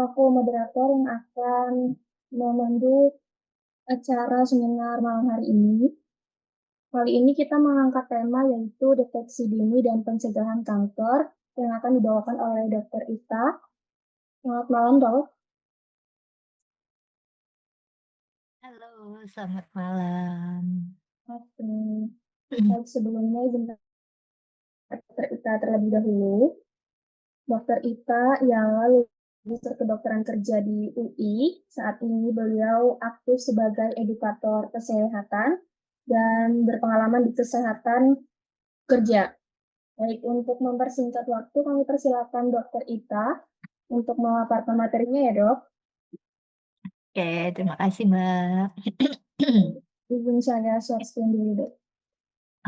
Aku moderator yang akan memandu acara seminar malam hari ini. Kali ini kita mengangkat tema yaitu deteksi dini dan pencegahan kanker yang akan dibawakan oleh Dr. Ita. Selamat malam, Dok. Halo, selamat malam. Oke. Baik, sebelumnya izin Dr. Ita terlebih dahulu. Dr. Ita ialah lulusan kedokteran kerja di UI. Saat ini beliau aktif sebagai edukator kesehatan dan berpengalaman di kesehatan kerja. Baik, untuk mempersingkat waktu, kami persilakan Dr. Ita untuk memaparkan materinya ya, Dok. Oke, terima kasih, Mbak. Izin saya share screen dulu, Dok.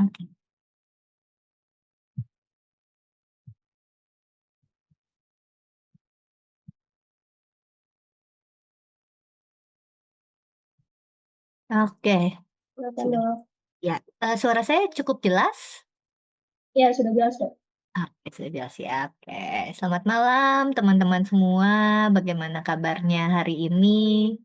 Oke. Oke, Silakan, sudah. Dok. Ya, suara saya cukup jelas? Ya, sudah jelas, Dok. Oke, sudah jelas ya. Oke, selamat malam teman-teman semua. Bagaimana kabarnya hari ini?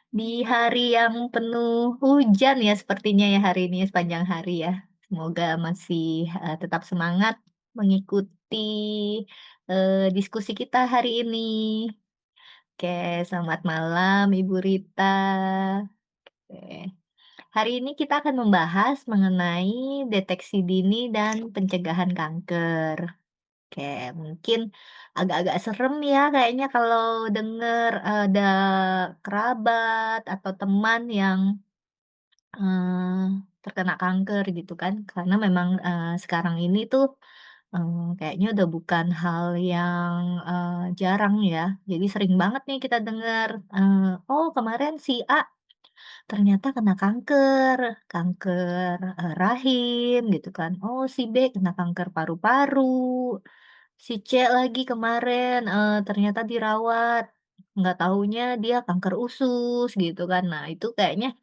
Di hari yang penuh hujan ya sepertinya ya hari ini sepanjang hari ya. Semoga masih, tetap semangat mengikuti, diskusi kita hari ini. Oke, selamat malam Ibu Rita. Oke. Hari ini kita akan membahas mengenai deteksi dini dan pencegahan kanker. Oke, mungkin agak-agak serem ya kayaknya kalau dengar ada kerabat atau teman yang terkena kanker gitu kan. Karena memang, sekarang ini tuh, kayaknya udah bukan hal yang, jarang ya. Jadi sering banget nih kita dengar, "Oh kemarin si A ternyata kena kanker, kanker, rahim," gitu kan. "Oh si B kena kanker paru-paru, si C lagi kemarin, ternyata dirawat, nggak taunya dia kanker usus," gitu kan. Nah itu kayaknya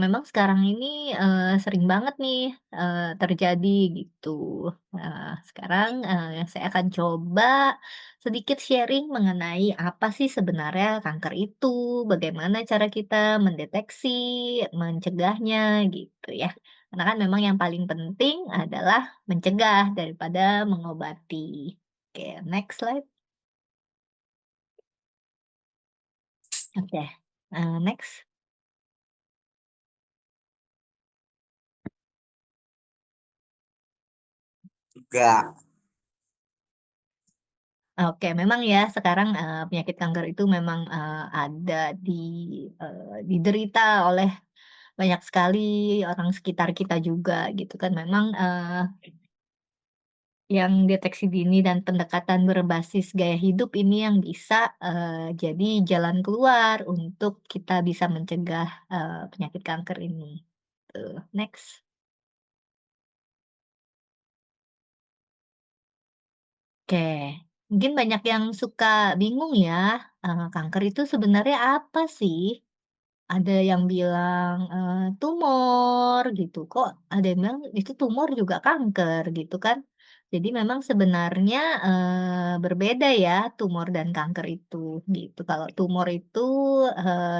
memang sekarang ini, sering banget nih, terjadi gitu. Nah, sekarang, saya akan coba sedikit sharing mengenai apa sih sebenarnya kanker itu, bagaimana cara kita mendeteksi, mencegahnya gitu ya. Karena kan memang yang paling penting adalah mencegah daripada mengobati. Oke, next slide. Oke, next. Juga. Oke, memang ya sekarang, penyakit kanker itu memang, ada diderita oleh banyak sekali orang sekitar kita juga gitu kan. Memang, yang deteksi dini dan pendekatan berbasis gaya hidup ini yang bisa, jadi jalan keluar untuk kita bisa mencegah, penyakit kanker ini, tuh. Next. Oke, mungkin banyak yang suka bingung ya, kanker itu sebenarnya apa sih? Ada yang bilang, tumor gitu, kok ada yang bilang itu tumor juga kanker gitu kan. Jadi memang sebenarnya, berbeda ya tumor dan kanker itu gitu. Kalau tumor itu,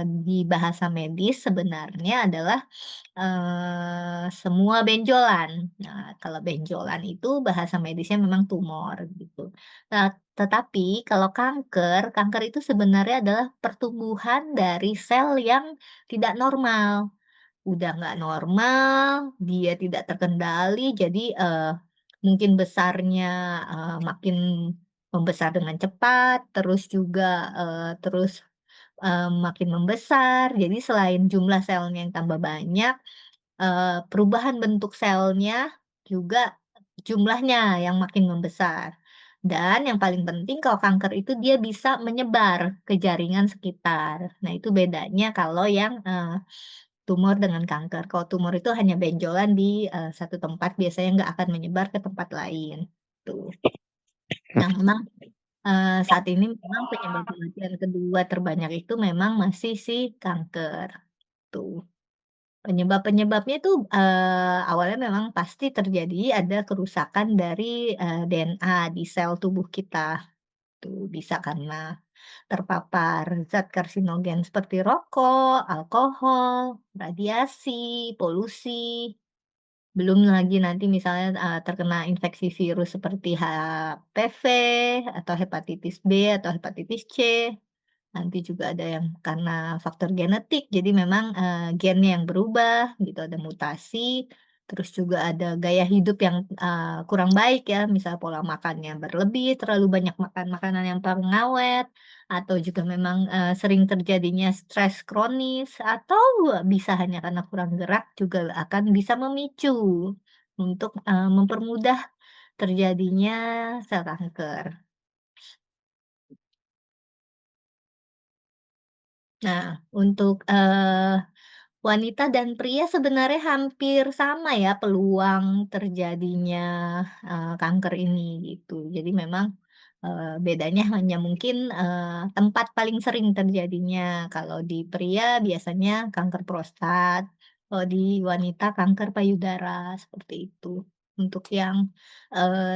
di bahasa medis sebenarnya adalah, semua benjolan. Nah, kalau benjolan itu bahasa medisnya memang tumor gitu. Nah, tetapi kalau kanker, kanker itu sebenarnya adalah pertumbuhan dari sel yang tidak normal. Udah nggak normal, dia tidak terkendali, jadi, mungkin besarnya, makin membesar dengan cepat, terus juga, makin membesar. Jadi selain jumlah selnya yang tambah banyak, perubahan bentuk selnya juga jumlahnya yang makin membesar. Dan yang paling penting kalau kanker itu dia bisa menyebar ke jaringan sekitar. Nah itu bedanya kalau yang, tumor dengan kanker. Kalau tumor itu hanya benjolan di, satu tempat biasanya nggak akan menyebar ke tempat lain, tuh. Nah memang, saat ini memang penyebab kematian kedua terbanyak itu memang masih si kanker, tuh. Penyebab-penyebabnya itu, awalnya memang pasti terjadi ada kerusakan dari, DNA di sel tubuh kita, gitu. Bisa karena terpapar zat karsinogen seperti rokok, alkohol, radiasi, polusi, belum lagi nanti misalnya, terkena infeksi virus seperti HPV atau hepatitis B atau hepatitis C. Nanti juga ada yang karena faktor genetik, jadi memang, gennya yang berubah gitu, ada mutasi, terus juga ada gaya hidup yang, kurang baik ya, misal pola makannya berlebih, terlalu banyak makan makanan yang pengawet, atau juga memang, sering terjadinya stres kronis, atau bisa hanya karena kurang gerak juga akan bisa memicu untuk, mempermudah terjadinya sel kanker. Nah, untuk, wanita dan pria sebenarnya hampir sama ya peluang terjadinya, kanker ini gitu. Jadi memang, bedanya hanya mungkin, tempat paling sering terjadinya. Kalau di pria biasanya kanker prostat, kalau di wanita kanker payudara, seperti itu. Untuk yang,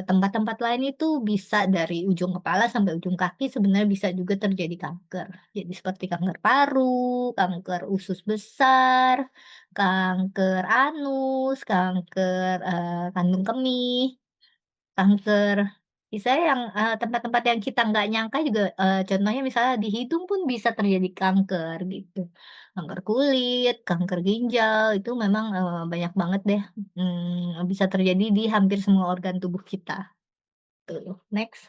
tempat-tempat lain itu bisa dari ujung kepala sampai ujung kaki sebenarnya bisa juga terjadi kanker. Jadi seperti kanker paru, kanker usus besar, kanker anus, kanker, kandung kemih, kanker misalnya yang, tempat-tempat yang kita nggak nyangka juga, contohnya misalnya di hidung pun bisa terjadi kanker gitu. Kanker kulit, kanker ginjal, itu memang, banyak banget deh, bisa terjadi di hampir semua organ tubuh kita, tuh. Next.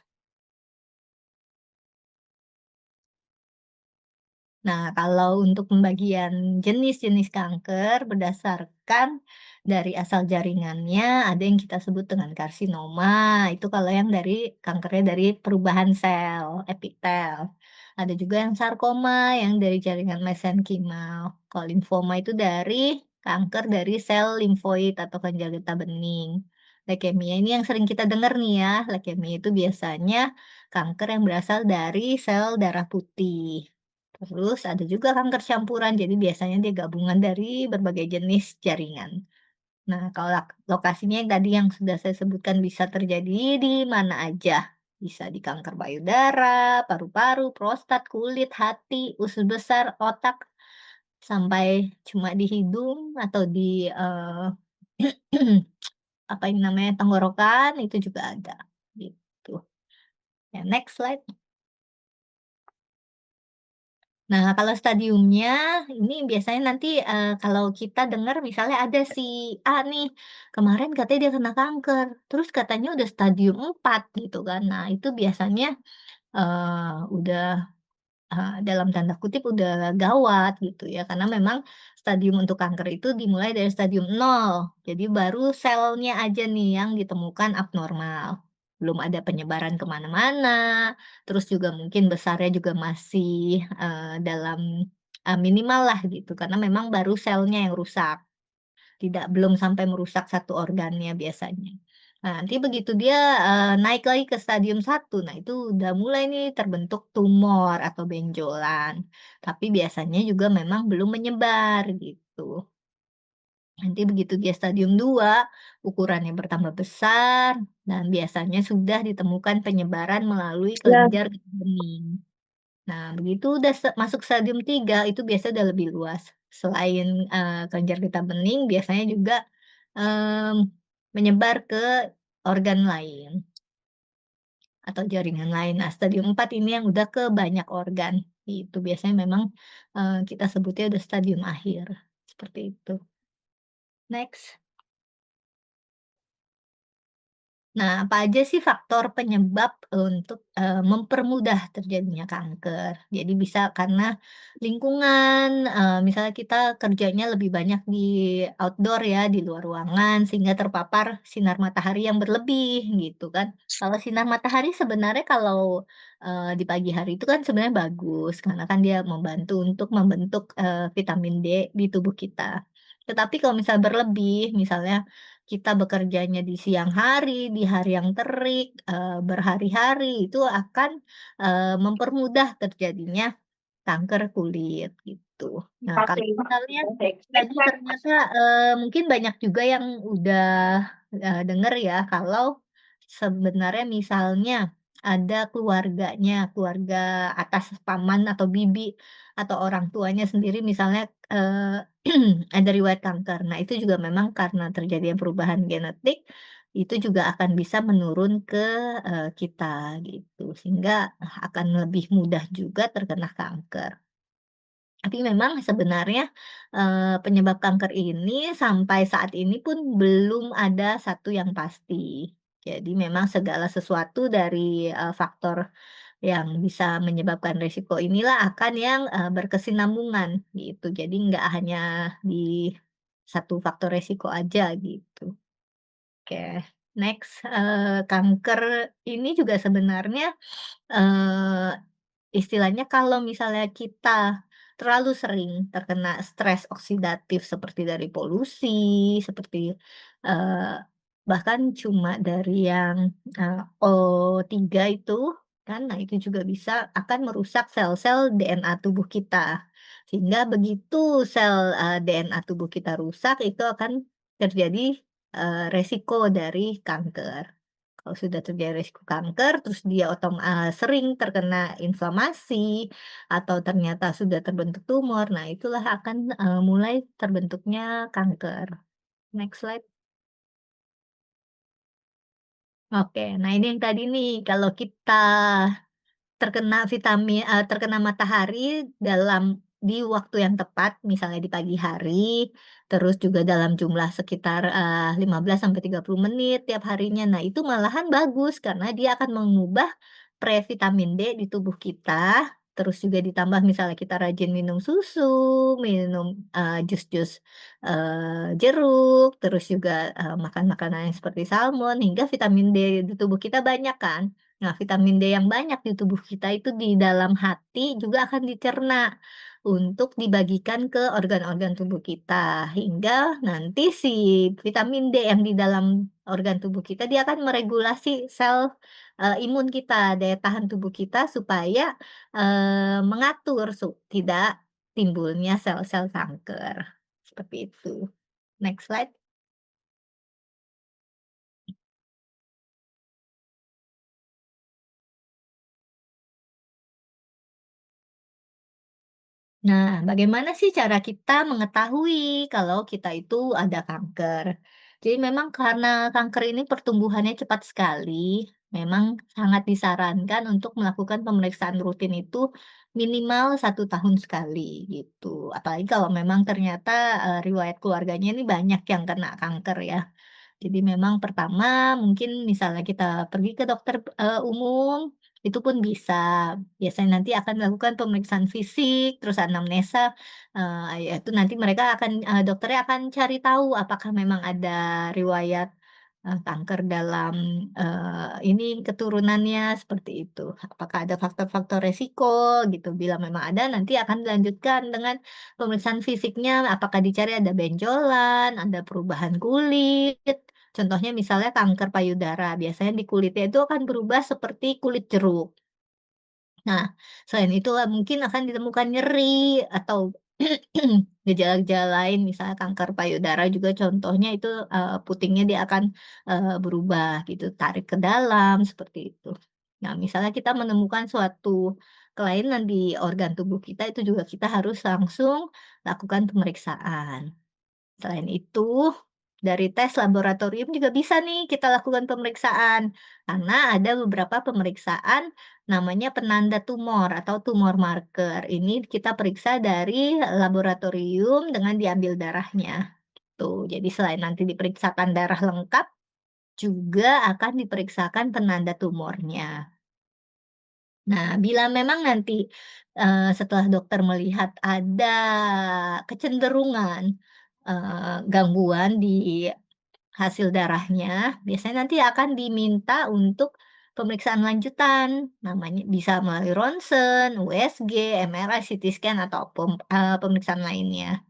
Nah, kalau untuk pembagian jenis-jenis kanker berdasarkan dari asal jaringannya, ada yang kita sebut dengan karsinoma. Itu kalau yang dari kankernya dari perubahan sel epitel. Ada juga yang sarkoma yang dari jaringan mesenkimal. Kalau limfoma itu dari kanker dari sel limfoid atau kelenjar getah bening. Leukemia ini yang sering kita dengar nih ya. Leukemia itu biasanya kanker yang berasal dari sel darah putih. Terus ada juga kanker campuran, jadi biasanya dia gabungan dari berbagai jenis jaringan. Nah, kalau lokasinya yang tadi yang sudah saya sebutkan bisa terjadi di mana aja. Bisa di kanker payudara, paru-paru, prostat, kulit, hati, usus besar, otak, sampai cuma di hidung atau di apa ini namanya tenggorokan itu juga ada. Gitu. Ya, next slide. Nah, kalau stadiumnya, ini biasanya nanti, kalau kita dengar misalnya ada si A nih, kemarin katanya dia kena kanker, terus katanya udah stadium 4 gitu kan. Nah, itu biasanya, udah dalam tanda kutip udah gawat gitu ya, karena memang stadium untuk kanker itu dimulai dari stadium 0. Jadi baru selnya aja nih yang ditemukan abnormal. Belum ada penyebaran ke mana-mana, terus juga mungkin besarnya juga masih, dalam, minimal lah gitu, karena memang baru selnya yang rusak. Belum sampai merusak satu organnya biasanya. Nah, nanti begitu dia, naik lagi ke stadium 1, nah itu udah mulai nih terbentuk tumor atau benjolan. Tapi biasanya juga memang belum menyebar gitu. Nanti begitu dia stadium 2, ukurannya bertambah besar dan biasanya sudah ditemukan penyebaran melalui Ya, kelenjar getah bening. Nah, begitu udah masuk stadium 3 itu biasanya udah lebih luas. Selain, kelenjar getah bening biasanya juga, mmm, menyebar ke organ lain atau jaringan lain. Nah, stadium 4 ini yang udah ke banyak organ, itu biasanya memang, kita sebutnya udah stadium akhir, seperti itu. Next. Nah, apa aja sih faktor penyebab untuk, mempermudah terjadinya kanker? Jadi bisa karena lingkungan, misalnya kita kerjanya lebih banyak di outdoor ya, di luar ruangan, sehingga terpapar sinar matahari yang berlebih, gitu kan. Kalau sinar matahari sebenarnya kalau, di pagi hari itu kan sebenarnya bagus, karena kan dia membantu untuk membentuk, vitamin D di tubuh kita. Tetapi kalau misal berlebih, misalnya kita bekerjanya di siang hari, di hari yang terik, berhari-hari, itu akan, mempermudah terjadinya kanker kulit, gitu. Nah, kalau misalnya tadi ternyata, mungkin banyak juga yang udah, denger ya, kalau sebenarnya misalnya ada keluarganya, keluarga atas paman atau bibi, atau orang tuanya sendiri misalnya, ada riwayat kanker. Nah, itu juga memang karena terjadinya perubahan genetik, itu juga akan bisa menurun ke, kita gitu, sehingga akan lebih mudah juga terkena kanker. Tapi memang sebenarnya, penyebab kanker ini sampai saat ini pun belum ada satu yang pasti. Jadi memang segala sesuatu dari, faktor yang bisa menyebabkan resiko inilah akan yang, berkesinambungan gitu. Jadi nggak hanya di satu faktor resiko aja gitu. Oke, next, kanker ini juga sebenarnya, eee istilahnya kalau misalnya kita terlalu sering terkena stres oksidatif seperti dari polusi, seperti, eee, bahkan cuma dari yang, O3 itu kan, nah itu juga bisa akan merusak sel-sel DNA tubuh kita. Sehingga begitu sel, DNA tubuh kita rusak, itu akan terjadi, resiko dari kanker. Kalau sudah terjadi risiko kanker, terus dia sering terkena inflamasi, atau ternyata sudah terbentuk tumor, nah itulah akan, mulai terbentuknya kanker. Next slide. Oke, nah ini yang tadi nih, kalau kita terkena matahari di waktu yang tepat, misalnya di pagi hari, terus juga dalam jumlah sekitar, 15 sampai 30 menit tiap harinya. Nah, itu malahan bagus karena dia akan mengubah vitamin D di tubuh kita, terus juga ditambah misalnya kita rajin minum susu, minum, jus-jus, jeruk, terus juga, makan makanan yang seperti salmon, hingga vitamin D di tubuh kita banyak kan. Nah, vitamin D yang banyak di tubuh kita itu di dalam hati juga akan dicerna untuk dibagikan ke organ-organ tubuh kita, hingga nanti si vitamin D yang di dalam organ tubuh kita, dia akan meregulasi sel, imun kita, daya tahan tubuh kita supaya, mengatur tidak timbulnya sel-sel kanker, seperti itu. Next slide. Nah, bagaimana sih cara kita mengetahui kalau kita itu ada kanker? Jadi memang karena kanker ini pertumbuhannya cepat sekali, memang sangat disarankan untuk melakukan pemeriksaan rutin itu minimal 1 tahun sekali gitu. Apalagi kalau memang ternyata riwayat keluarganya ini banyak yang kena kanker ya. Jadi memang pertama mungkin misalnya kita pergi ke dokter, umum, itu pun bisa. Biasanya nanti akan dilakukan pemeriksaan fisik, terus anamnesa, yaitu nanti mereka akan dokternya akan cari tahu apakah memang ada riwayat, kanker dalam, ini keturunannya, seperti itu. Apakah ada faktor-faktor resiko gitu, bila memang ada nanti akan dilanjutkan dengan pemeriksaan fisiknya, apakah dicari ada benjolan, ada perubahan kulit, contohnya misalnya kanker payudara, biasanya di kulitnya itu akan berubah seperti kulit jeruk. Nah, selain itu mungkin akan ditemukan nyeri atau gejala-gejala lain, misalnya kanker payudara juga contohnya itu, putingnya dia akan, berubah gitu, tarik ke dalam, seperti itu. Nah, misalnya kita menemukan suatu kelainan di organ tubuh kita, itu juga kita harus langsung lakukan pemeriksaan. Selain itu, dari tes laboratorium juga bisa nih kita lakukan pemeriksaan. Karena ada beberapa pemeriksaan namanya penanda tumor atau tumor marker. Ini kita periksa dari laboratorium dengan diambil darahnya. Tuh, jadi selain nanti diperiksakan darah lengkap, juga akan diperiksakan penanda tumornya. Nah, bila memang nanti, setelah dokter melihat ada kecenderungan, gangguan di hasil darahnya, biasanya nanti akan diminta untuk pemeriksaan lanjutan, namanya bisa melalui ronsen, USG, MRI, CT scan, atau pemeriksaan lainnya.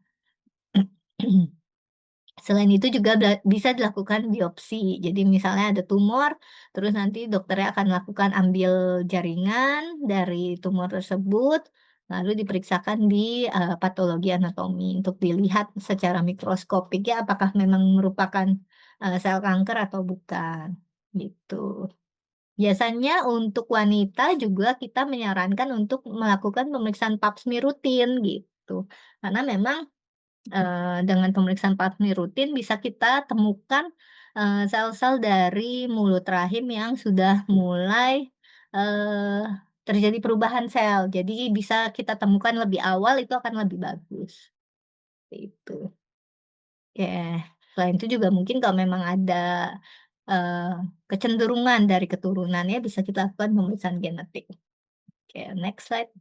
Selain itu juga bisa dilakukan biopsi. Jadi misalnya ada tumor, terus nanti dokternya akan melakukan ambil jaringan dari tumor tersebut, lalu diperiksakan di, patologi anatomi untuk dilihat secara mikroskopik ya apakah memang merupakan, sel kanker atau bukan, gitu. Biasanya untuk wanita juga kita menyarankan untuk melakukan pemeriksaan Pap smear rutin gitu. Karena memang, dengan pemeriksaan Pap smear rutin bisa kita temukan, sel-sel dari mulut rahim yang sudah mulai, eee, terjadi perubahan sel. Jadi bisa kita temukan lebih awal itu akan lebih bagus, itu. Oke, selain itu juga mungkin kalau memang ada, eee, kecenderungan dari keturunannya bisa kita lakukan pemeriksaan genetik. Oke, next slide.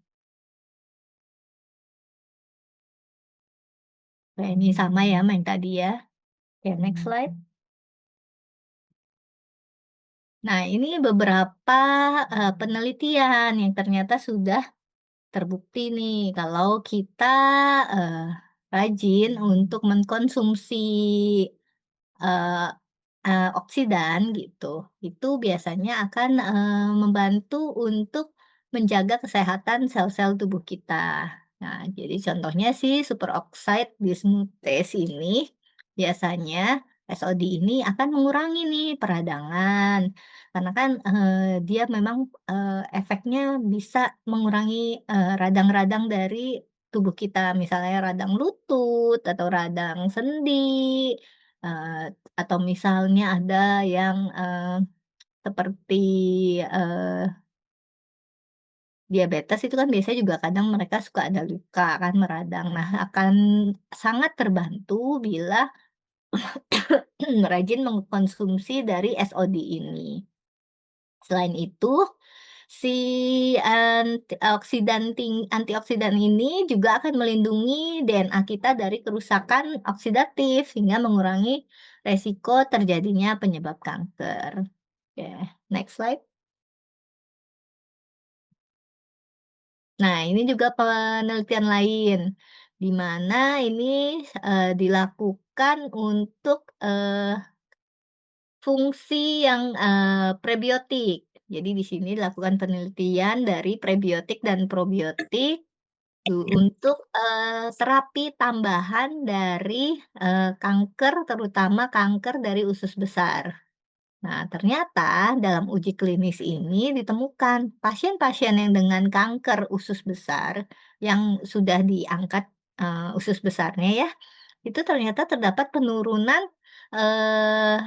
Nah, ini sama ya sama yang tadi ya. Oke, next slide. Nah, ini beberapa, penelitian yang ternyata sudah terbukti nih kalau kita, eee, rajin untuk mengkonsumsi Eee oksidan gitu, itu biasanya akan, membantu untuk menjaga kesehatan sel-sel tubuh kita. Nah, jadi contohnya sih superoxide dismutase ini biasanya SOD ini akan mengurangi nih peradangan, karena kan, dia memang, efeknya bisa mengurangi, radang-radang dari tubuh kita, misalnya radang lutut atau radang sendi, atau misalnya ada yang, seperti, eee, diabetes itu kan biasanya juga kadang mereka suka ada luka kan meradang. Nah, akan sangat terbantu bila rajin mengkonsumsi dari SOD ini. Selain itu, si antioksidan ini juga akan melindungi DNA kita dari kerusakan oksidatif, sehingga mengurangi resiko terjadinya penyebab kanker. Oke, next slide. Nah, ini juga penelitian lain, di mana ini, dilakukan untuk, fungsi yang, prebiotik. Jadi di sini dilakukan penelitian dari prebiotik dan probiotik untuk, terapi tambahan dari, kanker, terutama kanker dari usus besar. Nah, ternyata dalam uji klinis ini ditemukan pasien-pasien yang dengan kanker usus besar yang sudah diangkat, usus besarnya ya, itu ternyata terdapat penurunan, eee,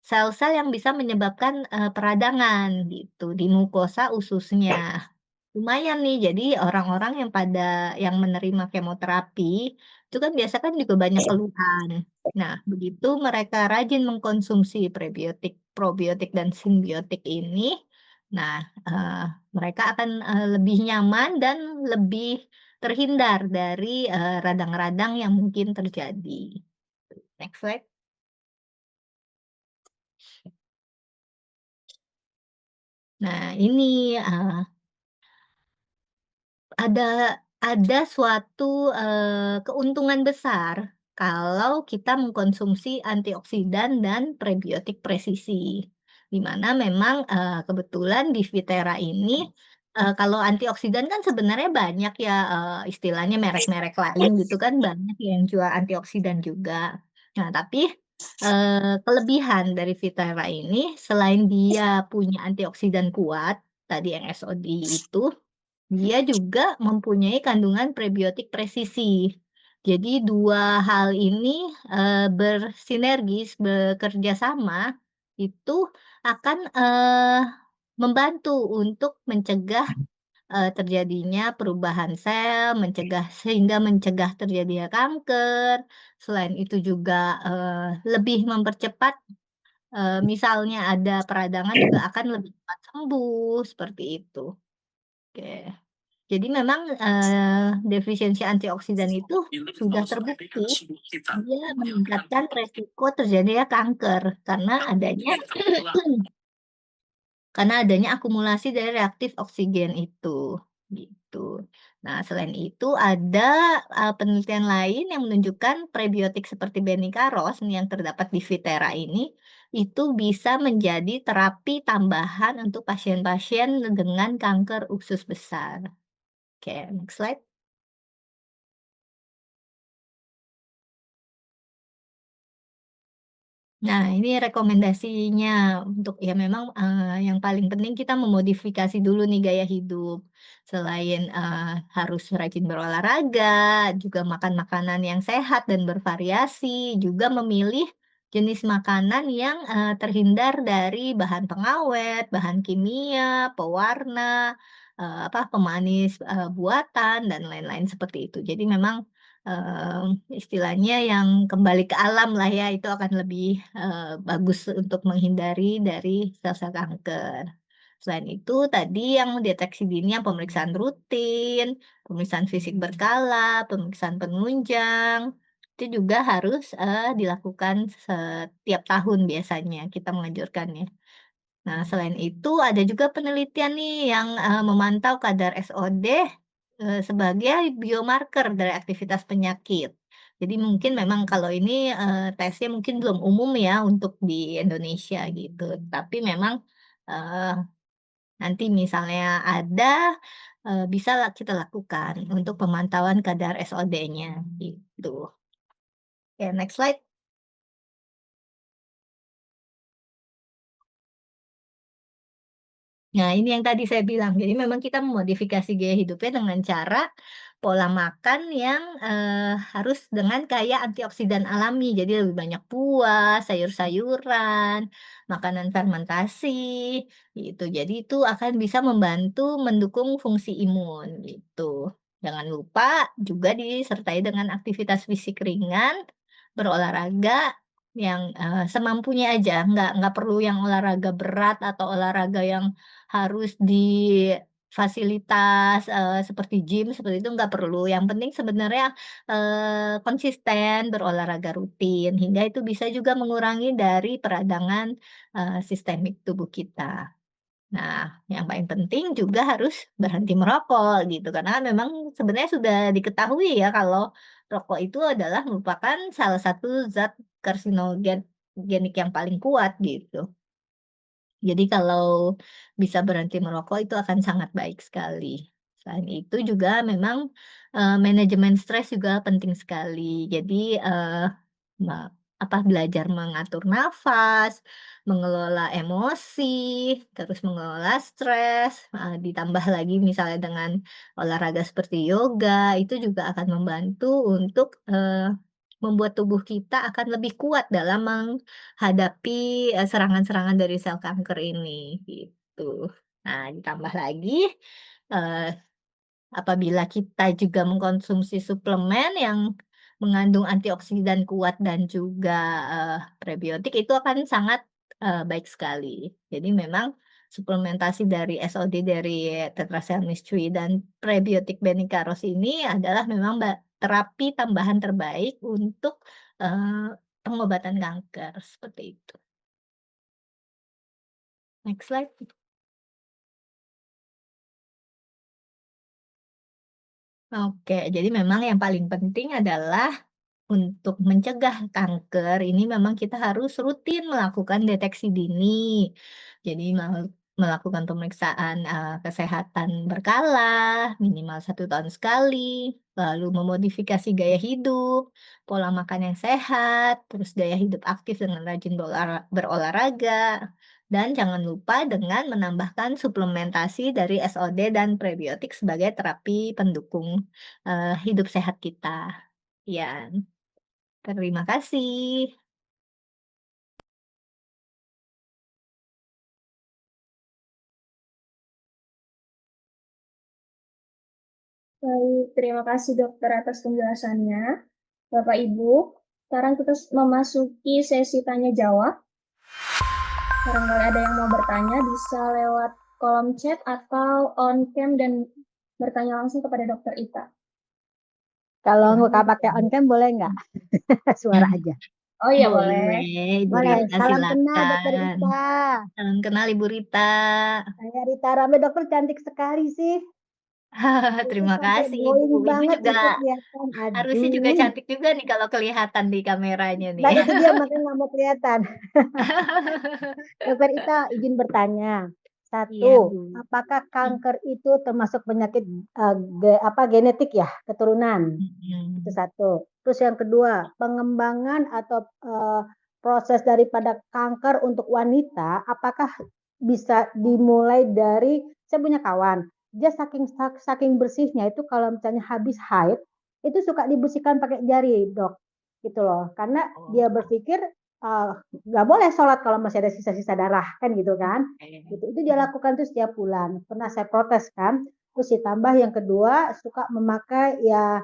sel-sel yang bisa menyebabkan, peradangan gitu di mukosa ususnya. Lumayan nih, jadi orang-orang yang menerima kemoterapi, itu kan biasa kan juga banyak keluhan. Nah, begitu mereka rajin mengkonsumsi prebiotik, probiotik, dan simbiotik ini, nah, mereka akan, lebih nyaman dan lebih terhindar dari, radang-radang yang mungkin terjadi. Next slide. Nah, ini, ada suatu, keuntungan besar kalau kita mengkonsumsi antioksidan dan prebiotik presisi. Di mana memang, kebetulan di Viterra ini, kalau antioksidan kan sebenarnya banyak ya, istilahnya merek-merek lain gitu kan banyak yang jual antioksidan juga. Nah tapi, kelebihan dari Viterra ini selain dia punya antioksidan kuat, tadi yang SOD itu, dia juga mempunyai kandungan prebiotik presisi. Jadi dua hal ini, bersinergis, bekerja sama, itu akan, membantu untuk mencegah, terjadinya perubahan sel, mencegah terjadinya kanker. Selain itu juga, lebih mempercepat, misalnya ada peradangan juga akan lebih cepat sembuh, seperti itu. Oke. Jadi memang, defisiensi antioksidan itu sudah terbukti dia meningkatkan resiko terjadinya kanker karena adanya akumulasi dari reaktif oksigen itu, gitu. Nah, selain itu ada, penelitian lain yang menunjukkan prebiotik seperti Benicaros nih yang terdapat di Viterra ini, itu bisa menjadi terapi tambahan untuk pasien-pasien dengan kanker usus besar. Oke, next slide. Nah, ini rekomendasinya untuk ya memang, yang paling penting kita memodifikasi dulu nih gaya hidup. Selain, harus rajin berolahraga, juga makan makanan yang sehat dan bervariasi, juga memilih jenis makanan yang, terhindar dari bahan pengawet, bahan kimia, pewarna, pemanis, buatan, dan lain-lain seperti itu. Jadi memang istilahnya yang kembali ke alam lah ya, itu akan lebih, bagus untuk menghindari dari sel-sel kanker. Selain itu tadi yang deteksi dini yang pemeriksaan rutin, pemeriksaan fisik berkala, pemeriksaan penunjang, itu juga harus, dilakukan setiap tahun biasanya kita menganjurkannya. Nah, selain itu ada juga penelitian nih yang, memantau kadar SOD, sebagai biomarker dari aktivitas penyakit. Jadi mungkin memang kalau ini, tesnya mungkin belum umum ya untuk di Indonesia gitu, tapi memang, eee, nanti misalnya ada, bisalah kita lakukan untuk pemantauan kadar SOD-nya gitu. Oke, next slide. Nah, ini yang tadi saya bilang, jadi memang kita memodifikasi gaya hidupnya dengan cara pola makan yang, harus dengan kaya antioksidan alami. Jadi lebih banyak buah, sayur-sayuran, makanan fermentasi, gitu. Jadi itu akan bisa membantu mendukung fungsi imun, gitu. Jangan lupa juga disertai dengan aktivitas fisik ringan, berolahraga yang, semampunya aja, nggak perlu yang olahraga berat atau olahraga yang harus di fasilitas, seperti gym, seperti itu nggak perlu, yang penting sebenarnya, konsisten berolahraga rutin, hingga itu bisa juga mengurangi dari peradangan, sistemik tubuh kita. Nah, yang paling penting juga harus berhenti merokok gitu, karena memang sebenarnya sudah diketahui ya kalau rokok itu adalah merupakan salah satu zat genik yang paling kuat gitu. Jadi kalau bisa berhenti merokok itu akan sangat baik sekali. Selain itu juga memang, manajemen stres juga penting sekali. Jadi, me belajar mengatur nafas, mengelola emosi, terus mengelola stres, ditambah lagi misalnya dengan olahraga seperti yoga, itu juga akan membantu untuk, membuat tubuh kita akan lebih kuat dalam hadapi, serangan-serangan dari sel kanker ini, gitu. Nah, ditambah lagi, eee, apabila kita juga mengkonsumsi suplemen yang mengandung antioksidan kuat dan juga, prebiotik itu akan sangat, baik sekali. Jadi memang suplementasi dari SOD dari Tetrasyl Miscuit dan prebiotik Benicaros ini adalah memang terapi tambahan terbaik untuk, pengobatan kanker, seperti itu. Next slide. Oke, jadi memang yang paling penting adalah untuk mencegah kanker ini memang kita harus rutin melakukan deteksi dini. Jadi melakukan pemeriksaan, kesehatan berkala, minimal 1 tahun sekali, lalu memodifikasi gaya hidup, pola makan yang sehat, terus gaya hidup aktif dengan rajin berolahraga, dan jangan lupa dengan menambahkan suplementasi dari SOD dan prebiotik sebagai terapi pendukung, hidup sehat kita. Ya. Terima kasih. Baik, terima kasih dokter atas penjelasannya. Bapak Ibu, sekarang kita memasuki sesi tanya jawab. Barangkali ada yang mau bertanya bisa lewat kolom chat atau on cam dan bertanya langsung kepada dokter Ita. Kalau Silahkan. nggak pakai on cam boleh nggak? Suara aja. Oh iya boleh. Boleh, Ibu Boleh. Rita Salam kenal Dokter silakan. Ita. Salam kenal Ibu Rita. Saya Rita Rambe. Dokter cantik sekali sih. Itu Terima sampai kasih Ibu. glowing Ibu banget juga itu kelihatan. harusnya juga Aduh. cantik juga nih kalau kelihatan di kameranya nih. Nah itu dia makanya nggak mau kelihatan. Dokter Ita izin bertanya. Iya, Satu, Bu. apakah kanker itu termasuk penyakit genetik ya, keturunan? Itu Mhm. satu. Terus yang kedua, pengembangan atau proses daripada kanker untuk wanita, apakah bisa dimulai dari, saya punya kawan, dia saking bersihnya itu kalau misalnya habis haid, itu suka dibersihkan pakai jari, Dok, gitu loh. Karena dia berpikir nggak boleh sholat kalau masih ada sisa-sisa darah kan gitu kan. Itu dia lakukan tuh setiap bulan. Pernah saya protes kan. Terus ditambah yang kedua suka memakai ya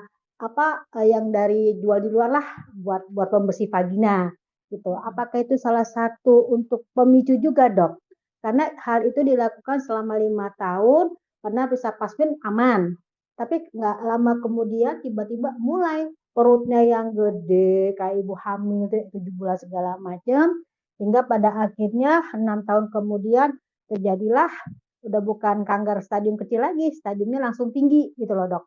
yang dari jual di luar lah buat pembersih vagina gitu. Apakah itu salah satu untuk pemicu juga, Dok? Karena hal itu dilakukan selama 5 tahun, karena bisa pasien aman. Tapi nggak lama kemudian tiba-tiba mulai perutnya yang gede, kayak ibu hamil 7 bulan segala macam, hingga pada akhirnya 6 tahun kemudian terjadilah udah bukan kanker stadium kecil lagi, stadiumnya langsung tinggi gitu loh, Dok.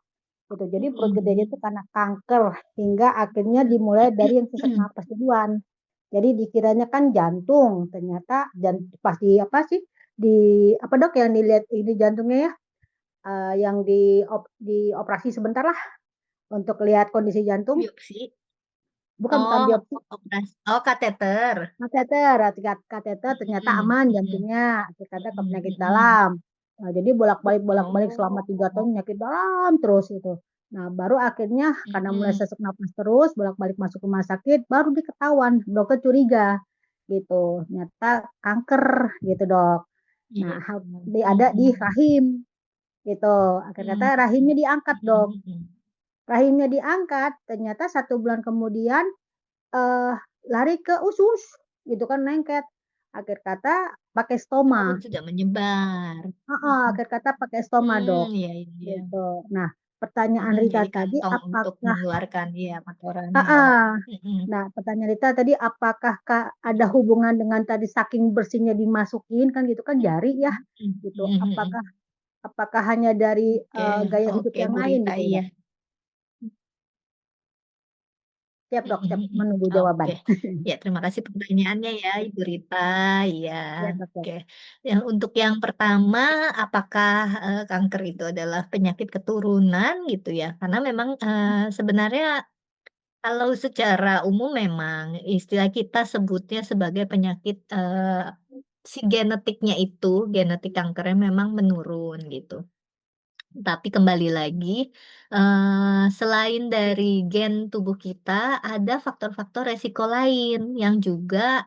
Gitu. Jadi perut gedenya itu karena kanker hingga akhirnya dimulai dari yang sesak napas duluan. Jadi dikiranya kan jantung, ternyata pas di apa Dok yang dilihat ini jantungnya ya, yang dioperasi sebentar lah untuk lihat kondisi jantung. Biopsi. Bukan biopsi. Kateter. Kateter ternyata aman jantungnya, ternyata ke penyakit dalam. Nah, jadi bolak-balik selama 3 tahun penyakit dalam terus itu. Nah, baru akhirnya karena mulai sesak napas terus, bolak-balik masuk rumah sakit, baru diketahuan, dokter curiga gitu. Ternyata kanker gitu, Dok. Nah, ada di rahim gitu. Akhir kata rahimnya diangkat, Dok. Rahimnya diangkat, ternyata 1 bulan kemudian lari ke usus gitu kan, lengket. Akhir kata pakai stoma. Sudah menyebar. Akhir kata pakai stoma, Dok. Iya. Gitu. Nah, pertanyaan Rita tadi untuk mengeluarkan kotoran. Nah, pertanyaan Rita tadi apakah ada hubungan dengan tadi saking bersihnya dimasukin kan gitu kan jari ya gitu. Apakah hanya dari gaya hidup yang lain gitu ya? Siap, Dok, siap menunggu jawaban. Ya, terima kasih pertanyaannya ya, Ibu Rita. Ya, Oke. Yang untuk yang pertama, apakah kanker itu adalah penyakit keturunan gitu ya? Karena memang sebenarnya kalau secara umum memang istilah kita sebutnya sebagai penyakit si genetiknya itu, genetik kankernya memang menurun gitu. Tapi kembali lagi, selain dari gen tubuh kita, ada faktor-faktor resiko lain yang juga,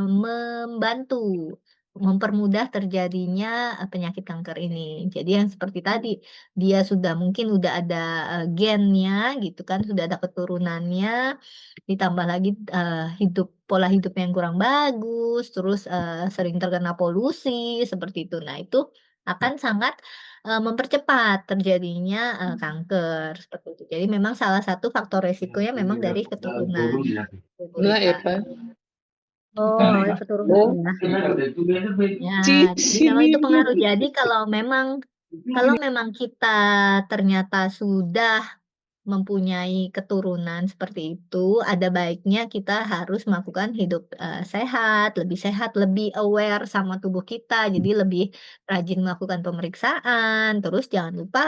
membantu, mempermudah terjadinya, penyakit kanker ini. Jadi yang seperti tadi, dia mungkin udah ada, gennya gitu kan, sudah ada keturunannya, ditambah lagi, pola hidup yang kurang bagus, terus, sering terkena polusi, seperti itu. Nah, itu akan sangat mempercepat terjadinya, kanker, seperti itu. Jadi memang salah satu faktor resikonya memang dari keturunan, Bu Rita. Oh, keturunan ya. Ya, jadi memang itu pengaruh. Jadi kalau memang kita ternyata sudah mempunyai keturunan seperti itu, ada baiknya kita harus melakukan hidup, sehat, lebih aware sama tubuh kita, jadi lebih rajin melakukan pemeriksaan, terus jangan lupa,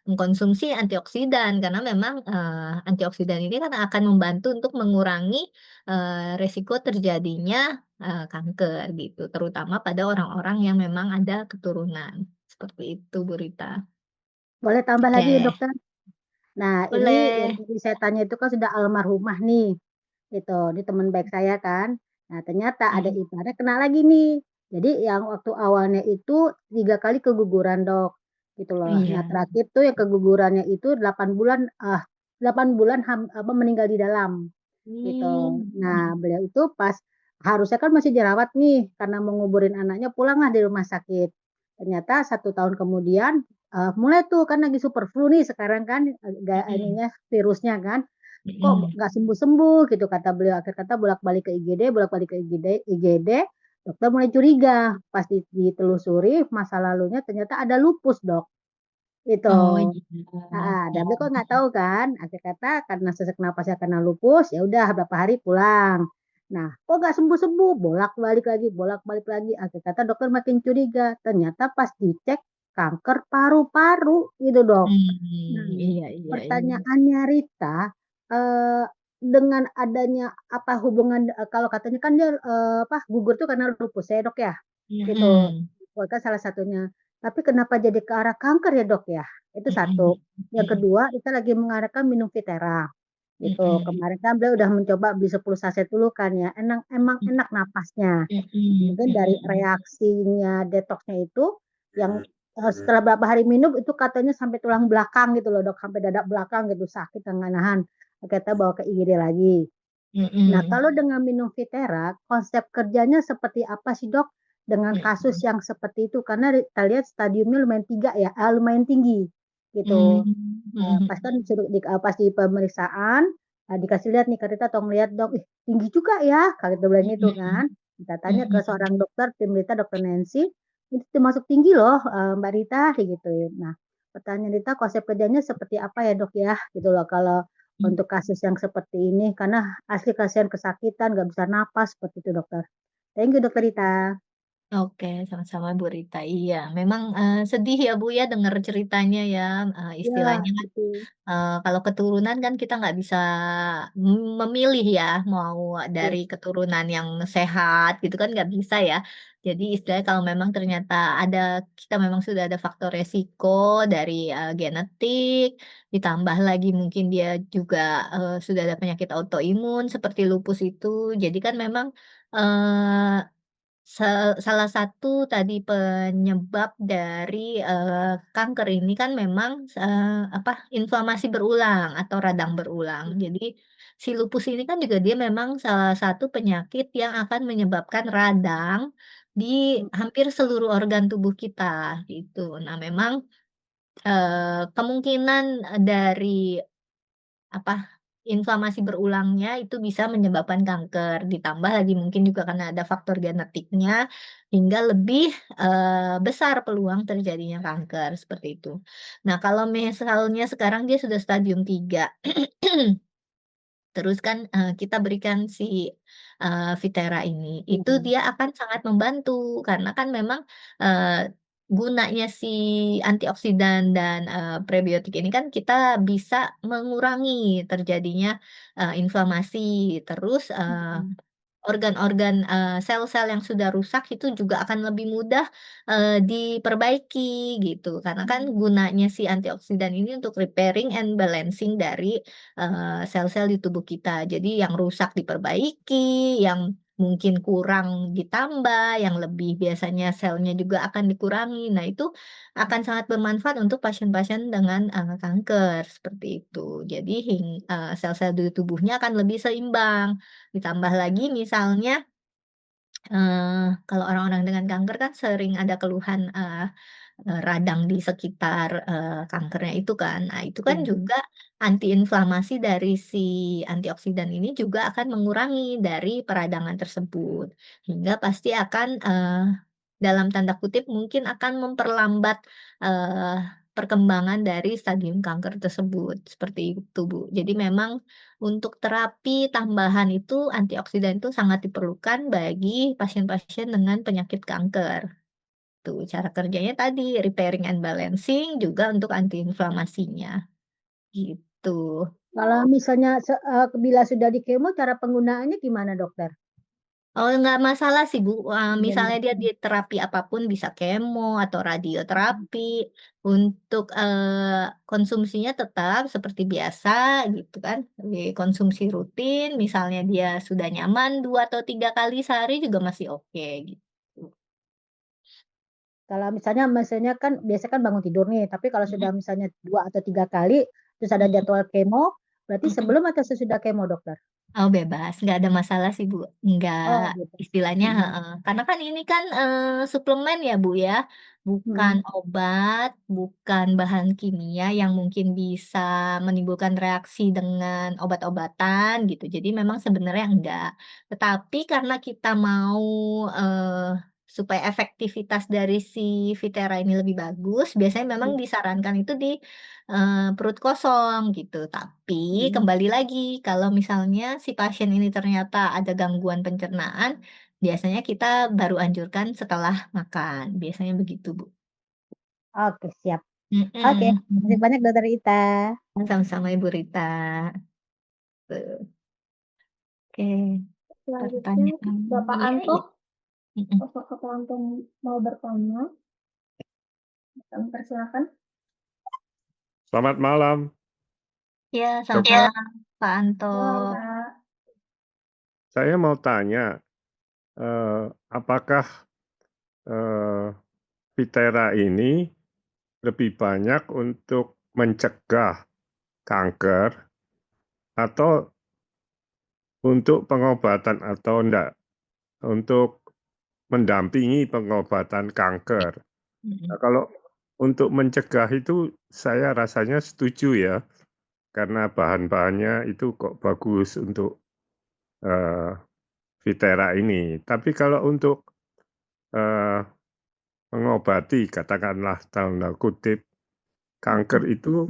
mengkonsumsi antioksidan karena memang, antioksidan ini kan akan membantu untuk mengurangi, resiko terjadinya, kanker gitu, terutama pada orang-orang yang memang ada keturunan, seperti itu Bu Rita. Boleh tambah lagi, Oke. Dokter? Nah, ini yang Boleh. tadi saya tanya itu kan sudah almarhumah nih, gitu. Ini teman baik saya kan. Nah, ternyata ada iparnya kena lagi nih. Jadi yang waktu awalnya itu 3 kali keguguran, Dok, gitu loh. Nah, terakhir tuh yang kegugurannya itu 8 bulan, 8 bulan meninggal di dalam, gitu. Nah, beliau itu pas harusnya kan masih dirawat nih, karena mau nguburin anaknya, pulanglah di rumah sakit. Ternyata 1 tahun kemudian mulai tuh kan lagi super flu nih sekarang kan ininya virusnya kan, kok nggak sembuh-sembuh gitu kata beliau. Akhir kata bolak-balik ke IGD, dokter mulai curiga. Pas ditelusuri masa lalunya ternyata ada lupus, Dok. Itu. Oh, iya. Dan beliau kok nggak tahu kan. Akhir kata karena sesak napasnya karena lupus, ya udah berapa hari pulang. Nah, kok nggak sembuh-sembuh, bolak-balik lagi. Akhir kata dokter makin curiga. Ternyata pas dicek kanker paru-paru gitu, Dok. Nah, Iya. pertanyaannya Rita, dengan adanya apa hubungan kalau katanya kan dia gugur tuh karena lupus ya dok ya, gitu. Mhm. Kan salah satunya. Tapi kenapa jadi ke arah kanker ya dok ya? Itu satu. Mhm. Yang Mhm. kedua kita lagi mengarahkan minum Vitera gitu. Mhm. Kemarin kan beliau udah mencoba beli 10 saset dulu kan ya. Emang Mhm. enak napasnya. Mhm. Mungkin dari Mhm. reaksinya detoksnya itu yang setelah beberapa hari minum itu katanya sampai tulang belakang gitu loh dok, sampai dada belakang gitu sakit nggak nahan. Kita bawa ke IGD lagi. Nah Mhm. kalau dengan minum Vitera, konsep kerjanya seperti apa sih dok? Dengan kasus Mhm. yang seperti itu, karena kita lihat stadiumnya lumayan tiga ya, lumayan tinggi gitu. Mmm. Mhm. Pas kan pas di pemeriksaan dikasih lihat nih Karita tolong lihat dok, ih tinggi juga ya, kayak gitu bilang itu Mhm. kan. Kita tanya ke Mhm. seorang dokter, tim Rita, dokter Nancy, itu termasuk tinggi loh Mbak Rita, digituin. Nah, pertanyaan Rita konsep kerjanya seperti apa ya dok ya, gitu loh kalau Mhm. untuk kasus yang seperti ini, karena asli kasihan kesakitan, nggak bisa napas seperti itu dokter. Thank you dokter Rita. Oke, sama-sama Bu Rita. Iya, memang, sedih ya Bu ya dengar ceritanya ya, Ya, istilahnya kan, betul. kalau keturunan kan kita nggak bisa memilih ya, mau dari Betul. keturunan yang sehat gitu kan nggak bisa ya. Jadi istilahnya kalau memang ternyata kita memang sudah ada faktor resiko dari, genetik, ditambah lagi mungkin dia juga, sudah ada penyakit autoimun seperti lupus itu, jadi kan memang, eee salah satu tadi penyebab dari, kanker ini kan memang, inflamasi berulang atau radang berulang. Jadi, si lupus ini kan juga dia memang salah satu penyakit yang akan menyebabkan radang di hampir seluruh organ tubuh kita, gitu. Nah memang, kemungkinan, dari apa, inflamasi berulangnya itu bisa menyebabkan kanker, ditambah lagi mungkin juga karena ada faktor genetiknya, hingga lebih, besar peluang terjadinya kanker, seperti itu. Nah, kalau misalnya sekarang dia sudah stadium 3, terus kan, kita berikan si, Vitera ini, itu Hmm. dia akan sangat membantu karena kan memang, gunanya si antioksidan dan, prebiotik ini kan kita bisa mengurangi terjadinya, inflamasi. Terus, Hmm. organ-organ, sel-sel yang sudah rusak itu juga akan lebih mudah, diperbaiki gitu. Karena kan gunanya si antioksidan ini untuk repairing and balancing dari, sel-sel di tubuh kita. Jadi yang rusak diperbaiki, yang mungkin kurang ditambah, yang lebih biasanya selnya juga akan dikurangi. Nah itu akan sangat bermanfaat untuk pasien-pasien dengan, kanker, seperti itu. Jadi sel-sel di tubuhnya akan lebih seimbang. Ditambah lagi misalnya, kalau orang-orang dengan kanker kan sering ada keluhan, radang di sekitar, kankernya itu kan. Nah, itu kan Ya. juga antiinflamasi dari si antioksidan ini juga akan mengurangi dari peradangan tersebut. Hingga pasti akan, dalam tanda kutip mungkin akan memperlambat, eee, perkembangan dari stadium kanker tersebut, seperti itu, Bu. Jadi memang untuk terapi tambahan itu antioksidan itu sangat diperlukan bagi pasien-pasien dengan penyakit kanker. Tuh, cara kerjanya tadi repairing and balancing juga untuk antiinflamasinya, gitu. Kalau misalnya bila sudah di kemo cara penggunaannya gimana dokter? Oh, nggak masalah sih, Bu, misalnya Benar. dia di terapi apapun bisa kemo atau radioterapi, untuk, konsumsinya tetap seperti biasa gitu kan, dikonsumsi rutin, misalnya dia sudah nyaman 2 atau 3 kali sehari juga masih oke, gitu. Kalau misalnya kan biasa kan bangun tidur nih, tapi kalau Mhm. sudah misalnya 2 atau 3 kali, terus ada Mhm. jadwal kemo, berarti Mhm. sebelum atau sesudah kemo, dokter? Oh bebas, nggak ada masalah sih Bu, Oh nggak gitu. istilahnya Mhm. heeh, karena kan ini kan, suplemen ya Bu ya, bukan Mhm. obat, bukan bahan kimia yang mungkin bisa menimbulkan reaksi dengan obat-obatan gitu, jadi memang sebenarnya enggak. Tetapi karena kita mau, supaya efektivitas dari si Vitera ini lebih bagus, biasanya memang disarankan itu di perut kosong gitu. Tapi Mhm. kembali lagi, kalau misalnya si pasien ini ternyata ada gangguan pencernaan, biasanya kita baru anjurkan setelah makan, biasanya begitu, Bu. Oke, siap. Oke, Mhm, makasih mhm. banyak dokter Ita. Sama-sama Ibu Rita. Tuh. Oke, Selanjutnya, pertanyaan Bapak ya, Anto, Mm-mm. apakah Bapak Anto mau bertanya? Kami persilakan. Selamat malam, Ya, selamat Dokter. malam Pak Anto. Malam, Pak. Saya mau tanya, apakah Vitera ini lebih banyak untuk mencegah kanker atau untuk pengobatan atau enggak, untuk mendampingi pengobatan kanker. Nah, kalau untuk mencegah itu saya rasanya setuju ya, karena bahan-bahannya itu kok bagus untuk Vitera ini. Tapi kalau untuk eh, mengobati, katakanlah tanda kutip, kanker itu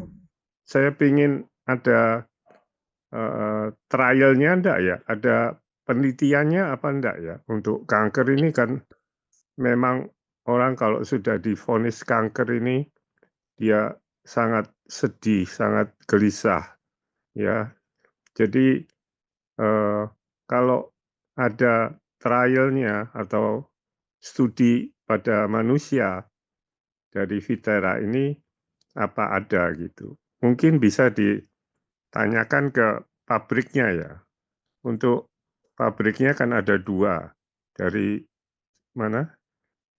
saya ingin ada trialnya enggak ya? Ada penelitiannya apa enggak ya? Untuk kanker ini kan memang orang kalau sudah divonis kanker ini dia sangat sedih, sangat gelisah ya. Jadi kalau ada trialnya atau studi pada manusia dari Vitera ini apa ada gitu. Mungkin bisa ditanyakan ke pabriknya ya. Untuk pabriknya kan ada 2, dari mana?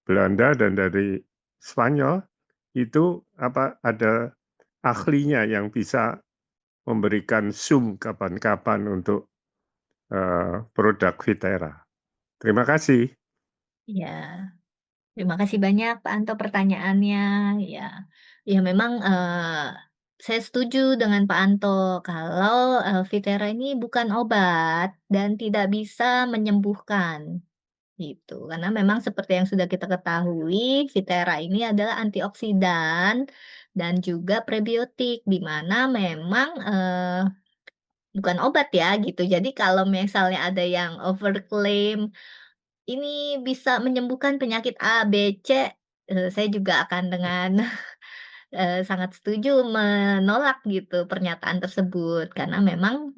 Belanda dan dari Spanyol. Itu apa ada ahlinya yang bisa memberikan zoom kapan-kapan untuk produk Vitera. Terima kasih. Ya, terima kasih banyak Pak Anto pertanyaannya. Ya, ya memang saya setuju dengan Pak Anto kalau Vitera ini bukan obat dan tidak bisa menyembuhkan gitu. Karena memang seperti yang sudah kita ketahui, Vitera ini adalah antioksidan dan juga prebiotik di mana memang bukan obat ya gitu. Jadi kalau misalnya ada yang overklaim ini bisa menyembuhkan penyakit A, B, C, saya juga akan dengan sangat setuju menolak gitu pernyataan tersebut. Karena memang,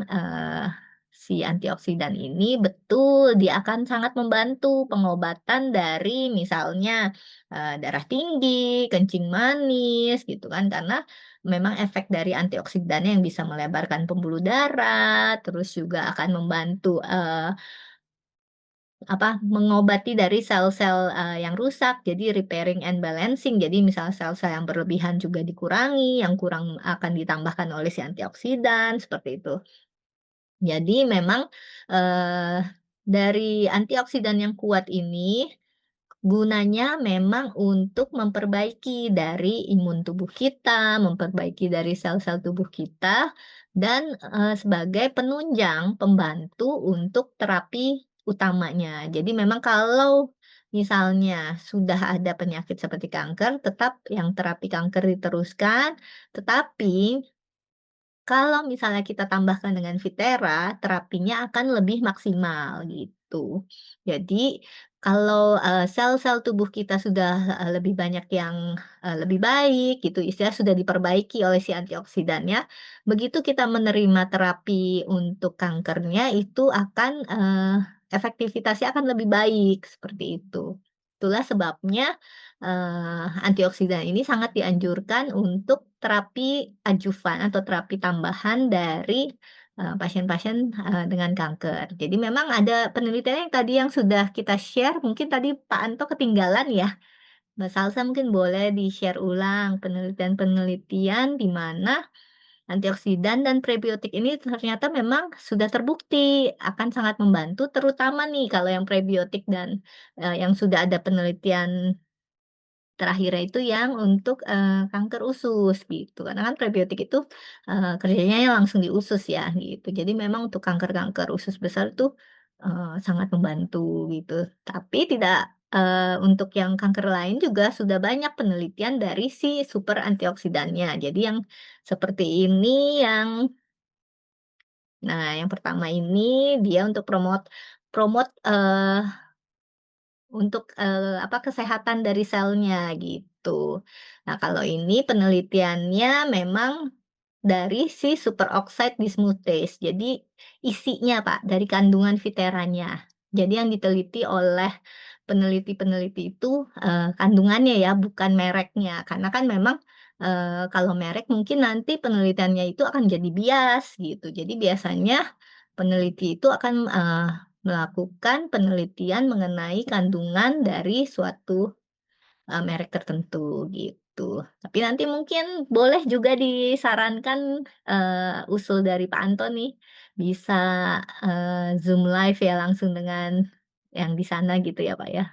si antioksidan ini betul dia akan sangat membantu pengobatan dari misalnya, darah tinggi, kencing manis gitu kan. Karena memang efek dari antioksidannya yang bisa melebarkan pembuluh darah, terus juga akan membantu, mengobati dari sel-sel, yang rusak, jadi repairing and balancing. Jadi misal sel-sel yang berlebihan juga dikurangi, yang kurang akan ditambahkan oleh si antioksidan, seperti itu. Jadi memang, eee, dari antioksidan yang kuat ini, gunanya memang untuk memperbaiki dari imun tubuh kita, memperbaiki dari sel-sel tubuh kita, dan, sebagai penunjang, pembantu untuk terapi utamanya. Jadi memang kalau misalnya sudah ada penyakit seperti kanker, tetap yang terapi kanker diteruskan, tetapi kalau misalnya kita tambahkan dengan Vitera, terapinya akan lebih maksimal gitu. Jadi kalau, sel-sel tubuh kita sudah, lebih banyak yang, lebih baik gitu, istilah sudah diperbaiki oleh si antioksidannya, begitu kita menerima terapi untuk kankernya itu akan, efektivitasnya akan lebih baik, seperti itu. Itulah sebabnya antioksidan ini sangat dianjurkan untuk terapi adjuvan atau terapi tambahan dari, pasien-pasien, dengan kanker. Jadi memang ada penelitian yang tadi yang sudah kita share, mungkin tadi Pak Anto ketinggalan ya. Mbak Salsa mungkin boleh di-share ulang penelitian-penelitian di mana antioksidan dan prebiotik ini ternyata memang sudah terbukti akan sangat membantu, terutama nih kalau yang prebiotik dan, yang sudah ada penelitian terakhirnya itu yang untuk, kanker usus gitu, karena kan prebiotik itu, kerjanya langsung di usus ya gitu. Jadi memang untuk kanker-kanker usus besar tuh, sangat membantu gitu. Tapi tidak untuk yang kanker lain juga sudah banyak penelitian dari si super antioksidannya. Jadi yang seperti ini yang pertama ini dia untuk promote promote, untuk, kesehatan dari selnya gitu. Nah kalau ini penelitiannya memang dari si superoxide dismutase. Jadi isinya Pak, dari kandungan Viteranya. Jadi yang diteliti oleh peneliti-peneliti itu, kandungannya ya, bukan mereknya. Karena kan memang, kalau merek mungkin nanti penelitiannya itu akan jadi bias gitu. Jadi biasanya peneliti itu akan, melakukan penelitian mengenai kandungan dari suatu merek tertentu gitu. Tapi nanti mungkin boleh juga disarankan, usul dari Pak Anto nih, bisa, Zoom live ya langsung dengan yang di sana gitu ya, Pak, ya?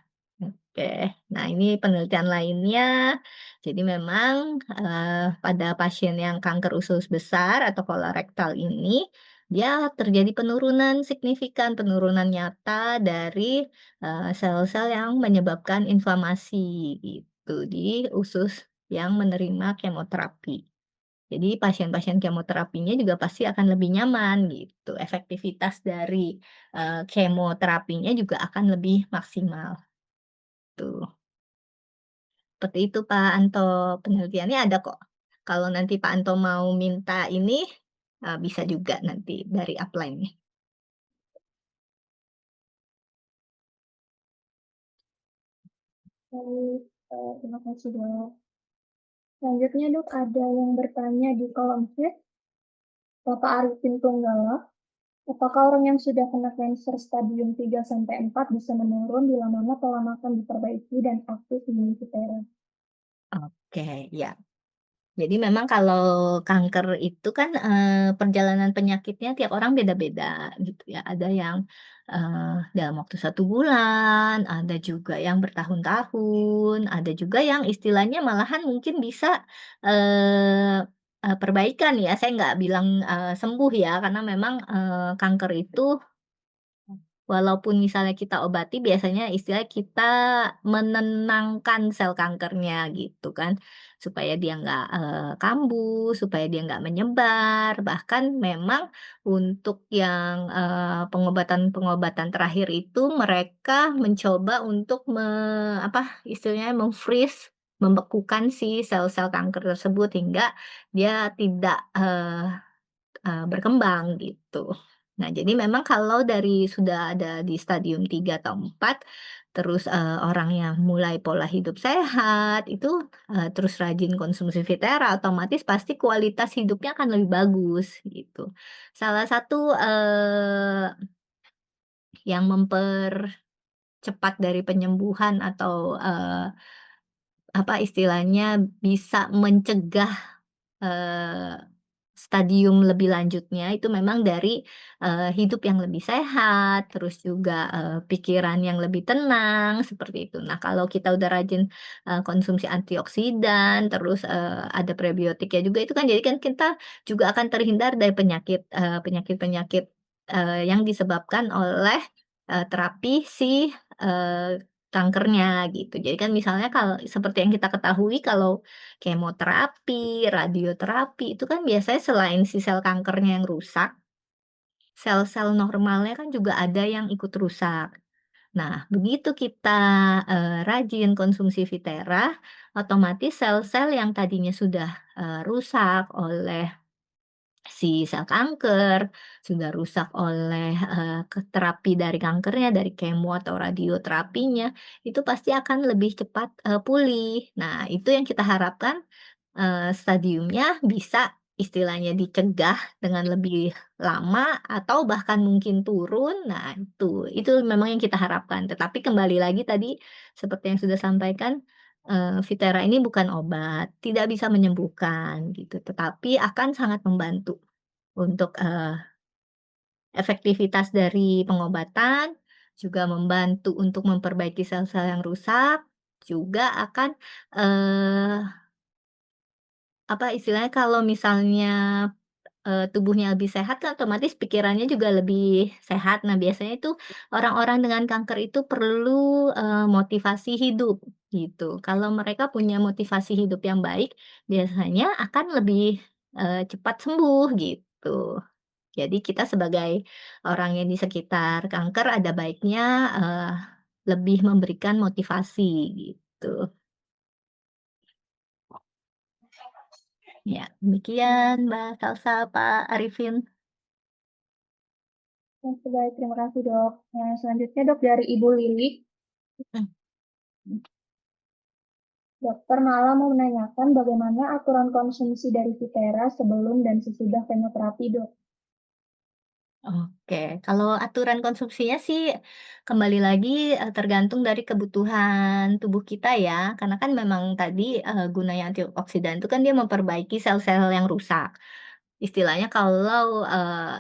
Oke. Nah ini penelitian lainnya, jadi memang, pada pasien yang kanker usus besar atau kolorektal ini, dia terjadi penurunan signifikan, penurunan nyata dari sel-sel yang menyebabkan inflamasi gitu di usus yang menerima kemoterapi. Jadi pasien-pasien kemoterapinya juga pasti akan lebih nyaman gitu, efektivitas dari, kemoterapinya juga akan lebih maksimal, tuh. Seperti itu Pak Anto, penelitiannya ada kok. Kalau nanti Pak Anto mau minta ini, bisa juga nanti dari upline-nya. Baik, terima kasih Dok. Selanjutnya Dok, ada yang bertanya di kolom chat, Bapak Arifin Tunggala, apakah orang yang sudah kena kanker stadium 3-4 bisa menurun bila mana pola makan diperbaiki dan aktif imun Viterra? Oke, ya. Jadi memang kalau kanker itu kan, perjalanan penyakitnya tiap orang beda-beda gitu ya. Ada yang, dalam waktu 1 bulan, ada juga yang bertahun-tahun, ada juga yang istilahnya malahan mungkin bisa, eee perbaikan ya. Saya nggak bilang, sembuh ya, karena memang, kanker itu walaupun misalnya kita obati biasanya istilah kita menenangkan sel kankernya gitu kan, supaya dia nggak, kambuh, supaya dia nggak menyebar, bahkan memang untuk yang, pengobatan-pengobatan terakhir itu mereka mencoba untuk apa istilahnya mem-freeze, membekukan si sel-sel kanker tersebut hingga dia tidak, berkembang gitu. Nah, jadi memang kalau dari sudah ada di stadium 3 atau 4, terus, orang yang mulai pola hidup sehat, itu, terus rajin konsumsi Viterra, otomatis pasti kualitas hidupnya akan lebih bagus, gitu. Salah satu, yang mempercepat dari penyembuhan atau, apa istilahnya, bisa mencegah Eee, stadium lebih lanjutnya itu memang dari, hidup yang lebih sehat, terus juga, pikiran yang lebih tenang, seperti itu. Nah, kalau kita udah rajin, konsumsi antioksidan, terus, ada prebiotiknya juga, itu kan jadi kan kita juga akan terhindar dari penyakit, penyakit-penyakit, yang disebabkan oleh, terapi si, kankernya, gitu. Jadi kan misalnya kalau seperti yang kita ketahui kalau kemoterapi, radioterapi, itu kan biasanya selain si sel kankernya yang rusak, sel-sel normalnya kan juga ada yang ikut rusak. Nah, begitu kita, rajin konsumsi Viterra, otomatis sel-sel yang tadinya sudah, rusak oleh si sel kanker, sudah rusak oleh, terapi dari kankernya, dari kemo atau radioterapinya, itu pasti akan lebih cepat, pulih. Nah, itu yang kita harapkan stadiumnya bisa istilahnya dicegah dengan lebih lama atau bahkan mungkin turun. Nah, itu memang yang kita harapkan. Tetapi kembali lagi tadi seperti yang sudah sampaikan, Viterra ini bukan obat, tidak bisa menyembuhkan gitu, tetapi akan sangat membantu untuk, efektivitas dari pengobatan, juga membantu untuk memperbaiki sel-sel yang rusak, juga akan, eee apa istilahnya kalau misalnya, tubuhnya lebih sehat kan otomatis pikirannya juga lebih sehat. Nah biasanya itu orang-orang dengan kanker itu perlu, motivasi hidup gitu. Kalau mereka punya motivasi hidup yang baik, biasanya akan lebih, cepat sembuh gitu. Jadi kita sebagai orang yang di sekitar kanker ada baiknya, lebih memberikan motivasi gitu. Ya, demikian Mbak Salsa, Pak Arifin. Oke, baik, terima kasih dok. Nah, selanjutnya dok dari Ibu Lili. Hmm. Dokter Mala mau menanyakan bagaimana aturan konsumsi dari Vitera sebelum dan sesudah kemoterapi dok. Oke, kalau aturan konsumsinya sih kembali lagi tergantung dari kebutuhan tubuh kita ya. Karena kan memang tadi gunanya antioksidan itu kan dia memperbaiki sel-sel yang rusak. Istilahnya kalau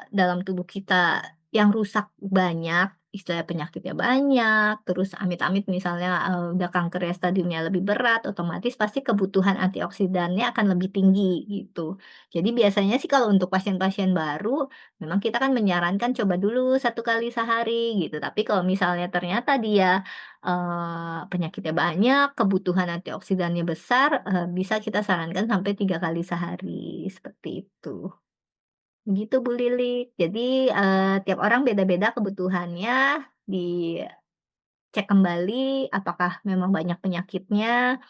dalam tubuh kita yang rusak banyak, istilahnya penyakitnya banyak, terus amit-amit misalnya udah kankernya stadiumnya lebih berat, otomatis pasti kebutuhan antioksidannya akan lebih tinggi gitu. Jadi biasanya sih kalau untuk pasien-pasien baru memang kita kan menyarankan coba dulu 1 kali sehari gitu, tapi kalau misalnya ternyata dia, penyakitnya banyak, kebutuhan antioksidannya besar, bisa kita sarankan sampai 3 kali sehari, seperti itu. Begitu Bu Lilik. Jadi, tiap orang beda-beda kebutuhannya, dicek kembali apakah memang banyak penyakitnya,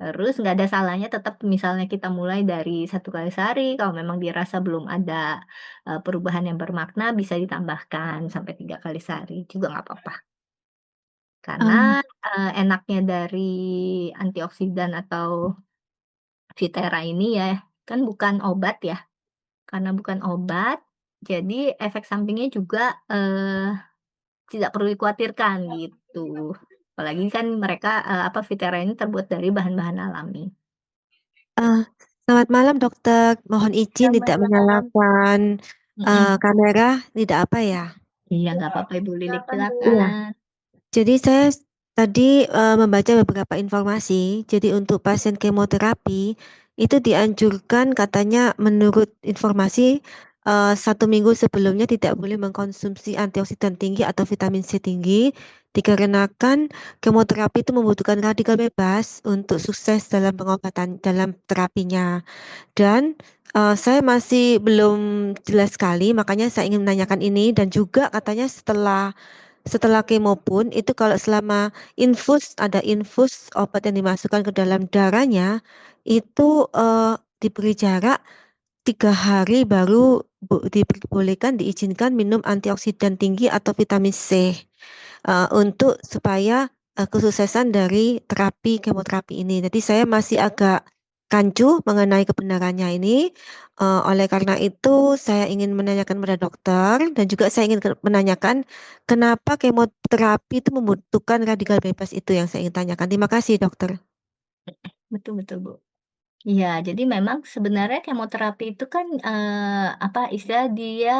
terus nggak ada salahnya tetap misalnya kita mulai dari 1 kali sehari, kalau memang dirasa belum ada, perubahan yang bermakna bisa ditambahkan sampai 3 kali sehari juga nggak apa-apa. Eee, Karena, enaknya dari antioksidan atau Vitera ini ya, kan bukan obat ya, karena bukan obat, jadi efek sampingnya juga, tidak perlu dikhawatirkan gitu. Apalagi kan mereka, Vitera ini terbuat dari bahan-bahan alami. eee, Selamat malam dokter, mohon izin Selamat tidak malam. menyalakan, Mhm. kamera, tidak apa ya? Iya, nggak apa-apa Ibu Lilik, Silakan, Bu. Iya, silakan. jadi saya tadi, membaca beberapa informasi, jadi untuk pasien kemoterapi, itu dianjurkan katanya menurut informasi, 1 minggu sebelumnya tidak boleh mengkonsumsi antioksidan tinggi atau vitamin C tinggi, dikarenakan kemoterapi itu membutuhkan radikal bebas untuk sukses dalam dalam terapinya. Dan, saya masih belum jelas sekali, makanya saya ingin menanyakan ini dan juga katanya setelah kemo pun itu kalau selama ada infus obat yang dimasukkan ke dalam darahnya, itu, diberi jarak 3 hari baru diizinkan minum antioksidan tinggi atau vitamin C, untuk supaya, kesuksesan dari kemoterapi ini. Jadi saya masih agak rancu mengenai kebenarannya ini, oleh karena itu saya ingin menanyakan pada dokter dan juga saya ingin menanyakan kenapa kemoterapi itu membutuhkan radikal bebas itu yang saya ingin tanyakan. Terima kasih dokter. Betul betul, Bu. Iya, jadi memang sebenarnya kemoterapi itu kan, istilah dia,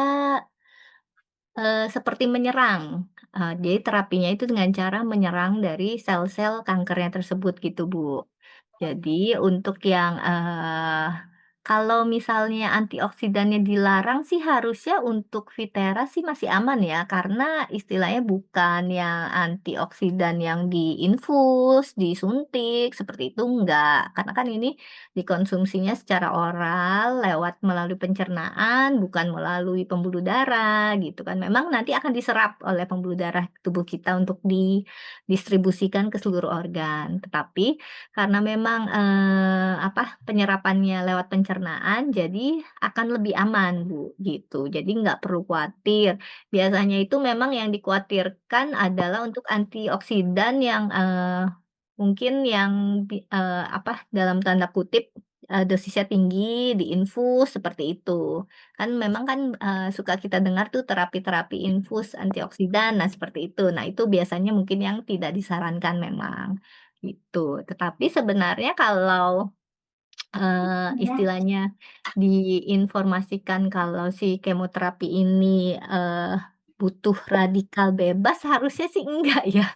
seperti menyerang, jadi terapinya itu dengan cara menyerang dari sel-sel kankernya tersebut gitu, Bu. Jadi untuk yang, kalau misalnya antioksidannya dilarang sih harusnya untuk Vitera sih masih aman ya, karena istilahnya bukan yang antioksidan yang diinfus, disuntik, seperti itu enggak. Karena kan ini dikonsumsinya secara oral lewat melalui pencernaan, bukan melalui pembuluh darah gitu kan. Memang nanti akan diserap oleh pembuluh darah tubuh kita untuk didistribusikan ke seluruh organ. Tetapi karena memang, penyerapannya lewat pencernaan, jadi akan lebih aman, Bu, gitu. Jadi nggak perlu khawatir. Biasanya itu memang yang dikhawatirkan adalah untuk antioksidan yang, mungkin yang dalam tanda kutip, dosisnya tinggi, diinfus, seperti itu. Kan memang kan, suka kita dengar tuh terapi-terapi infus antioksidan, nah seperti itu. Nah itu biasanya mungkin yang tidak disarankan memang. Gitu. Tetapi sebenarnya kalau, istilahnya diinformasikan kalau si kemoterapi ini, butuh radikal bebas, harusnya sih enggak ya.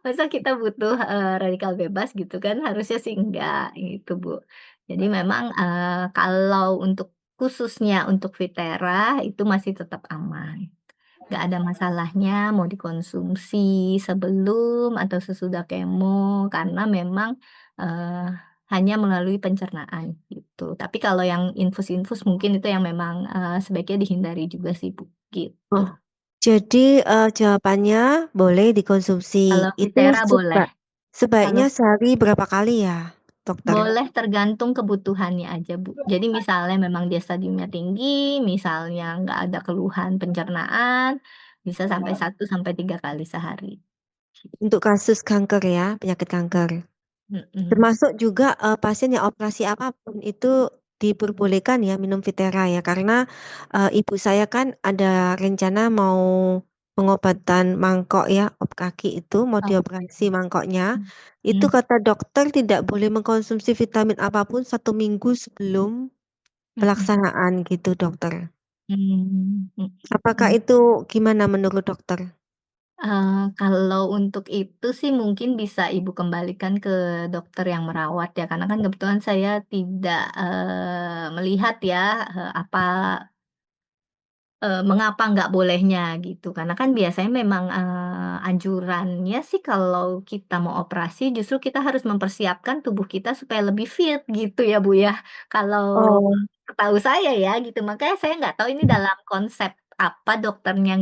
Masa kita butuh, radikal bebas gitu kan, harusnya sih enggak, gitu, Bu. Jadi memang, kalau untuk khususnya untuk Vitera itu masih tetap aman. Nggak ada masalahnya mau dikonsumsi sebelum atau sesudah kemo, karena memang, eee, hanya melalui pencernaan, gitu. Tapi kalau yang infus-infus mungkin itu yang memang, sebaiknya dihindari juga sih, Bu, gitu. Oh, jadi, jawabannya boleh dikonsumsi. Kalau Itu Vitera boleh, kalau sebaiknya sehari berapa kali ya? dokter? Boleh tergantung kebutuhannya aja, Bu. Jadi misalnya memang dia stadiumnya tinggi, misalnya nggak ada keluhan pencernaan, bisa sampai 1 sampai 3 kali sehari. Untuk kasus kanker ya, penyakit kanker. Mm-mm. Termasuk juga pasien yang operasi apapun itu diperbolehkan ya minum Vitera ya, karena ibu saya kan ada rencana mau pengobatan mangkok ya, op kaki itu mau Oh. dioperasi mangkoknya. Hmm. Itu kata dokter tidak boleh mengkonsumsi vitamin apapun 1 minggu sebelum pelaksanaan gitu dokter. Hmm. Apakah itu gimana menurut dokter? Kalau untuk itu sih mungkin bisa Ibu kembalikan ke dokter yang merawat ya, karena kan kebetulan saya tidak melihat ya apa mengapa nggak bolehnya gitu. Karena kan biasanya memang anjurannya sih kalau kita mau operasi justru kita harus mempersiapkan tubuh kita supaya lebih fit gitu ya Bu ya. Kalau Oh, setahu saya ya gitu, makanya saya nggak tahu ini dalam konsep apa dokternya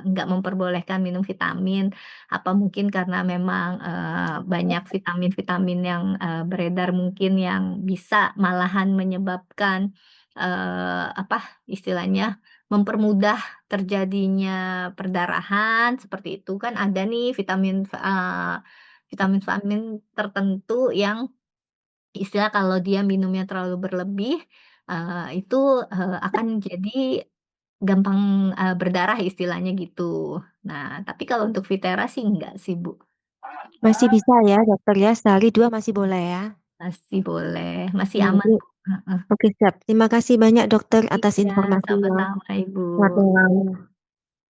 nggak memperbolehkan minum vitamin, apa mungkin karena memang banyak vitamin-vitamin yang beredar mungkin yang bisa malahan menyebabkan apa istilahnya, mempermudah terjadinya perdarahan seperti itu. Kan ada nih vitamin-vitamin tertentu yang istilah kalau dia minumnya terlalu berlebih, itu akan jadi gampang berdarah istilahnya gitu. Nah, tapi kalau untuk Vitera sih enggak sih, Bu. masih bisa ya dokter ya, sehari 2 masih boleh ya? Masih boleh, masih Nah, aman, ini Bu. Heeh. oke siap. Terima kasih banyak dokter atas Iya, informasinya. sama-sama, Ibu. Selamat malam.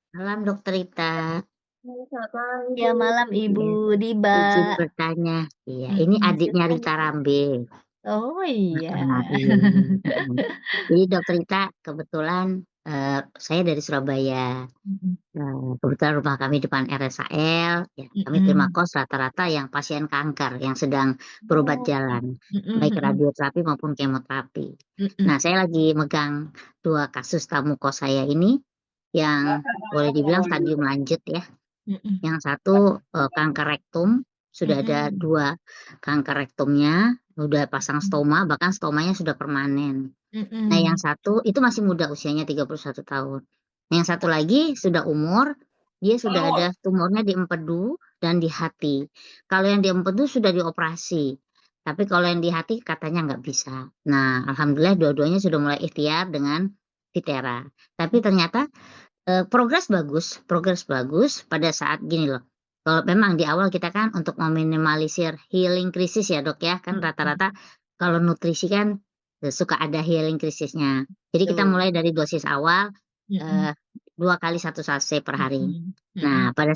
Malam Dokter Ita. Selamat malam, Ya, Ibu. malam Ibu Diba. Izin bertanya. Iya, ini adiknya Silakan. Rita Rambe. Oh iya. Iya. Jadi Dokter Ita, kebetulan saya dari Surabaya. Kebetulan rumah kami depan RSAL, ya, kami terima kos rata-rata yang pasien kanker yang sedang berobat jalan, baik radioterapi maupun kemoterapi. Nah, saya lagi megang 2 kasus tamu kos saya ini yang boleh dibilang stadium lanjut ya. Yang satu kanker rektum, sudah ada 2 kanker rektumnya, udah pasang stoma, bahkan stomanya sudah permanen. Nah, yang satu itu masih muda usianya 31 tahun. Yang satu lagi sudah umur, dia sudah ada tumornya di empedu dan di hati. Kalau yang di empedu sudah dioperasi, tapi kalau yang di hati katanya nggak bisa. Nah, alhamdulillah dua-duanya sudah mulai ikhtiar dengan Vitera. Tapi ternyata progres bagus pada saat gini loh. Kalau memang di awal kita kan untuk meminimalisir healing krisis ya Dok ya, kan rata-rata kalau nutrisi kan suka ada healing krisisnya. Jadi kita mulai dari dosis awal 2 kali 1 sachet per hari. Nah, pada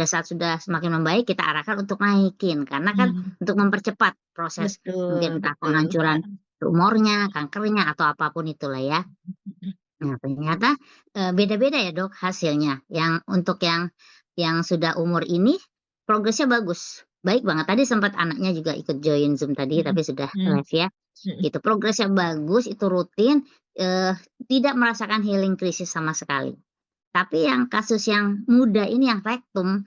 saat sudah semakin membaik kita arahkan untuk naikin karena kan untuk mempercepat proses mungkin entah penghancuran tumornya, kankernya atau apapun itulah ya. Nah, ternyata beda-beda ya Dok hasilnya. Yang untuk yang sudah umur ini progresnya bagus. Baik banget. Tadi sempat anaknya juga ikut join Zoom tadi tapi sudah live ya. Gitu. Progresnya bagus, itu rutin, tidak merasakan healing krisis sama sekali. Tapi yang kasus yang muda ini yang rektum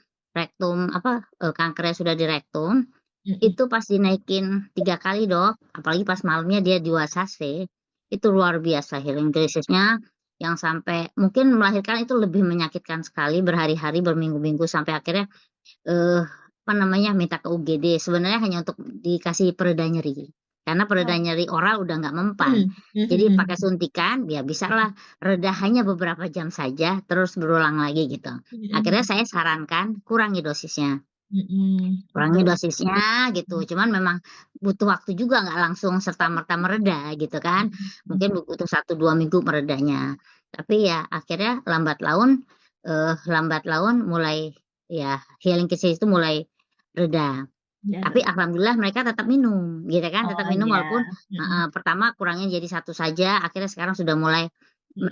kankernya sudah di rektum, itu pas dinaikin 3 kali Dok, apalagi pas malamnya dia 2 sachet, itu luar biasa healing krisisnya yang sampai mungkin melahirkan itu lebih menyakitkan sekali berhari-hari, berminggu-minggu sampai akhirnya minta ke UGD. Sebenarnya hanya untuk dikasih pereda nyeri. Karena pereda nyeri oral udah nggak mempan. Jadi pakai suntikan, ya bisalah reda hanya beberapa jam saja, terus berulang lagi gitu. Akhirnya saya sarankan kurangi dosisnya. Kurangi dosisnya gitu. Cuman memang butuh waktu juga nggak langsung serta-merta mereda gitu kan. Mungkin butuh 1-2 minggu meredanya. Tapi ya akhirnya lambat laun mulai ya healing krisis itu mulai reda. Tapi alhamdulillah mereka tetap minum gitu kan, tetap minum walaupun pertama kurangnya jadi 1 saja, akhirnya sekarang sudah mulai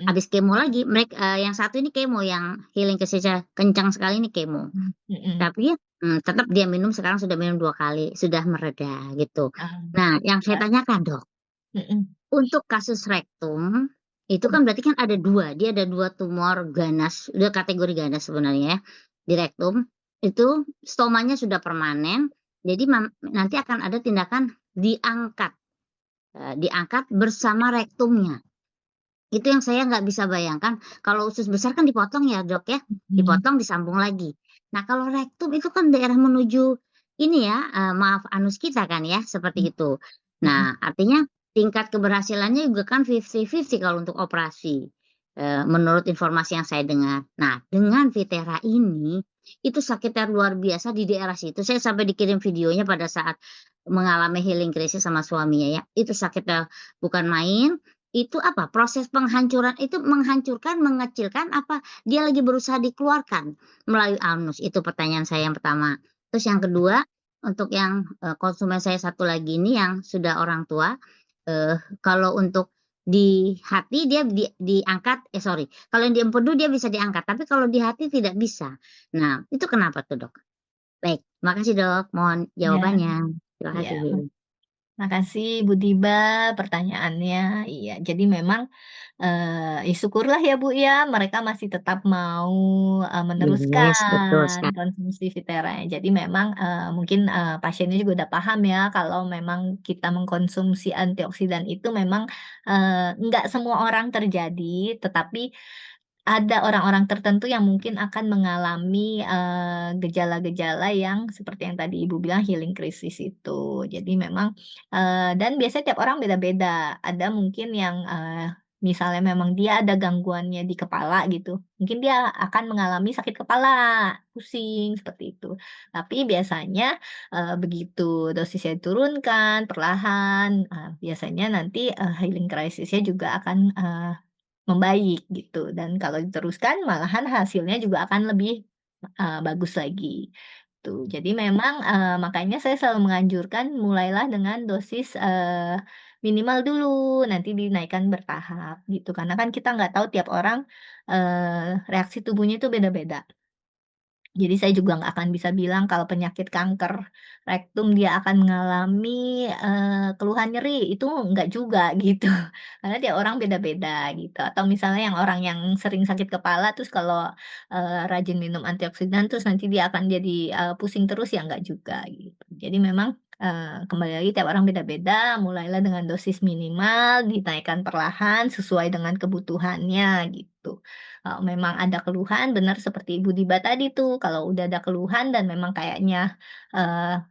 habis kemo lagi. Yang satu ini kemo yang healing krisisnya kencang sekali ini kemo. Tapi tetap dia minum sekarang sudah minum 2 kali, sudah mereda gitu. Nah, yang saya tanyakan Dok, untuk kasus rektum itu kan berarti kan ada 2, dia ada 2 tumor ganas, udah kategori ganas sebenarnya ya, di rektum. Itu stomanya sudah permanen, Jadi nanti akan ada tindakan diangkat, diangkat bersama rektumnya. Itu yang saya nggak bisa bayangkan. Kalau usus besar kan dipotong ya dok ya, dipotong disambung lagi. Nah kalau rektum itu kan daerah menuju ini ya, maaf anus kita kan ya, seperti itu. Nah artinya tingkat keberhasilannya juga kan 50-50 kalau untuk operasi, menurut informasi yang saya dengar. Nah dengan Vitera ini, itu sakitnya luar biasa di daerah situ. Saya sampai dikirim videonya pada saat mengalami healing crisis sama suaminya ya. Itu sakitnya bukan main. Itu apa, proses penghancuran itu menghancurkan, mengecilkan, apa dia lagi berusaha dikeluarkan melalui anus? Itu pertanyaan saya yang pertama. Terus yang kedua, untuk yang, konsumen saya satu lagi ini yang sudah orang tua, kalau untuk di hati dia diangkat sorry, kalau yang di empedu dia bisa diangkat, tapi kalau di hati tidak bisa. Nah, itu kenapa tuh, Dok? Baik, makasih Dok, mohon Ya, jawabannya. Terima ya. kasih. Makasih Bu Diba pertanyaannya. Iya, jadi memang ya syukurlah ya Bu ya, mereka masih tetap mau Yes, betul meneruskan sekali. konsumsi Vitera. Jadi memang mungkin pasiennya juga udah paham ya kalau memang kita mengkonsumsi antioksidan itu memang nggak semua orang terjadi, tetapi ada orang-orang tertentu yang mungkin akan mengalami gejala-gejala yang seperti yang tadi Ibu bilang healing crisis itu. Jadi memang dan biasanya tiap orang beda-beda. Ada mungkin yang misalnya memang dia ada gangguannya di kepala gitu, mungkin dia akan mengalami sakit kepala, pusing, seperti itu. Tapi biasanya begitu dosisnya diturunkan perlahan, biasanya nanti healing crisis-nya juga akan membaik gitu, dan kalau diteruskan malahan hasilnya juga akan lebih bagus lagi, tuh. Jadi memang makanya saya selalu menganjurkan mulailah dengan dosis minimal dulu, nanti dinaikkan bertahap gitu, karena kan kita nggak tahu tiap orang reaksi tubuhnya itu beda-beda. Jadi saya juga nggak akan bisa bilang kalau penyakit kanker rektum dia akan mengalami keluhan nyeri, itu nggak juga gitu. Karena tiap orang beda-beda gitu. Atau misalnya yang orang yang sering sakit kepala terus kalau rajin minum antioksidan terus nanti dia akan jadi pusing terus, ya nggak juga gitu. Jadi memang kembali lagi tiap orang beda-beda, mulailah dengan dosis minimal, dinaikkan perlahan sesuai dengan kebutuhannya gitu. Memang ada keluhan, benar seperti Ibu Diba tadi tuh, kalau udah ada keluhan dan memang kayaknya,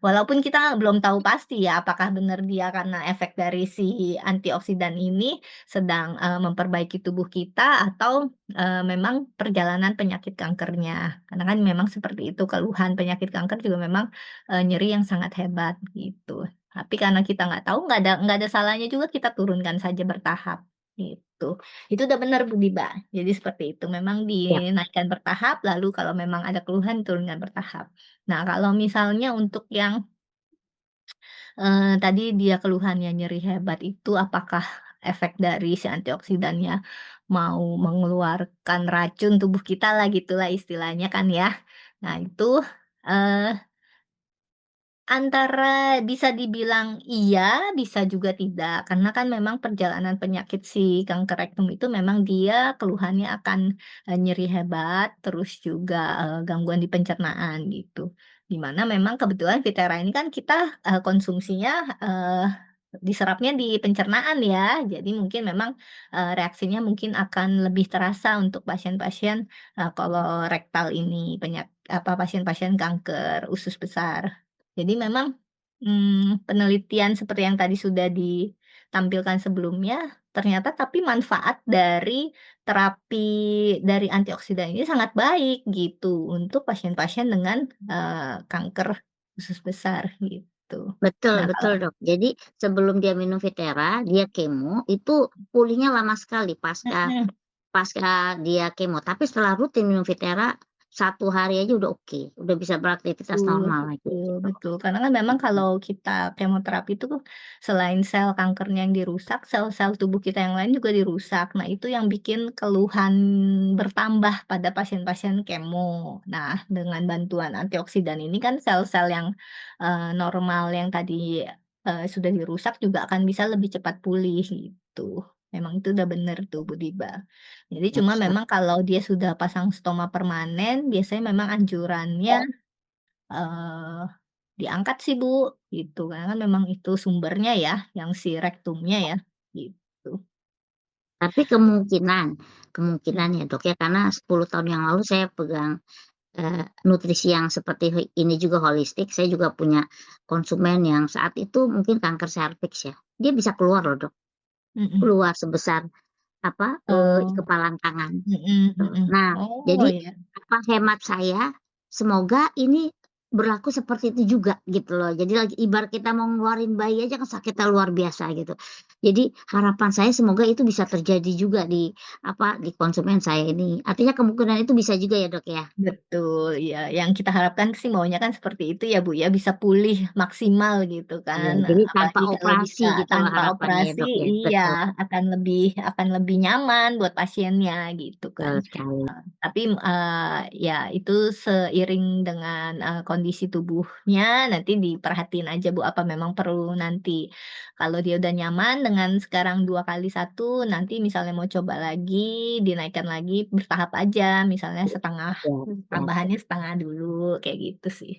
walaupun kita belum tahu pasti ya apakah benar dia karena efek dari si antioksidan ini sedang memperbaiki tubuh kita atau memang perjalanan penyakit kankernya. Karena kan memang seperti itu, keluhan penyakit kanker juga memang nyeri yang sangat hebat gitu. Tapi karena kita nggak tahu, nggak ada salahnya juga kita turunkan saja bertahap gitu. Itu udah benar Bu Diba. Jadi seperti itu, memang Ya. dinaikkan bertahap, lalu kalau memang ada keluhan turunkan bertahap. Nah, kalau misalnya untuk yang tadi dia keluhannya nyeri hebat itu apakah efek dari si antioksidannya mau mengeluarkan racun tubuh kita lah, gitulah istilahnya kan ya. Nah itu, eee antara bisa dibilang iya, bisa juga tidak. Karena kan memang perjalanan penyakit si kanker rektum itu memang dia keluhannya akan, nyeri hebat, terus juga, gangguan di pencernaan gitu. Di mana memang kebetulan Vitera ini kan kita, konsumsinya, diserapnya di pencernaan ya. Jadi mungkin memang, reaksinya mungkin akan lebih terasa untuk pasien-pasien, kolorektal ini, pasien-pasien kanker usus besar. Jadi memang, penelitian seperti yang tadi sudah ditampilkan sebelumnya, ternyata tapi manfaat dari terapi dari antioksidan ini sangat baik gitu untuk pasien-pasien dengan, kanker usus besar gitu. Betul Nah betul, kalau Dok. Jadi sebelum dia minum Vitera, dia kemo, itu pulihnya lama sekali pasca mhm. pasca dia kemo. Tapi setelah rutin minum Vitera, 1 hari aja udah oke, udah bisa beraktivitas Betul normal lagi betul gitu. betul, karena kan memang kalau kita kemoterapi itu selain sel kankernya yang dirusak, sel-sel tubuh kita yang lain juga dirusak. Nah, itu yang bikin keluhan bertambah pada pasien-pasien kemo. Nah, dengan bantuan antioksidan ini kan sel-sel yang, normal yang tadi, sudah dirusak juga akan bisa lebih cepat pulih gitu. Memang itu udah bener tuh Bu Diba. Jadi cuma Yes, Dok. memang kalau dia sudah pasang stoma permanen, biasanya memang anjurannya, diangkat sih Bu, gitu. Karena kan memang itu sumbernya ya, yang si rektumnya ya, gitu. Tapi kemungkinan ya Dok ya, karena 10 tahun yang lalu saya pegang nutrisi yang seperti ini juga holistik, saya juga punya konsumen yang saat itu mungkin kanker serviks ya. Dia bisa keluar loh Dok, Mhm. keluar sebesar Oh. kepalan tangan. Mhm mhm. Nah, Oh, jadi ya. hemat saya, semoga ini berlaku seperti itu juga gitu loh. Jadi lagi ibarat kita mau ngeluarin bayi aja kan sakitnya luar biasa gitu. Jadi harapan saya semoga itu bisa terjadi juga di di konsumen saya ini. Artinya kemungkinan itu bisa juga ya Dok ya? Betul, iya. Yang kita harapkan sih maunya kan seperti itu ya Bu ya, bisa pulih maksimal gitu Iya, kan. jadi tanpa Apalagi kalau bisa operasi gitu loh tanpa harapannya ya operasi, Dok ya? iya Betul, akan lebih nyaman buat pasiennya gitu kan. betul sekali. Tapi, ya itu seiring dengan, kondisi tubuhnya nanti diperhatiin aja Bu, apa memang perlu nanti kalau dia udah nyaman dengan sekarang 2 kali 1, nanti misalnya mau coba lagi, dinaikkan lagi bertahap aja, misalnya setengah, Siap, siap. tambahannya setengah dulu, kayak gitu sih.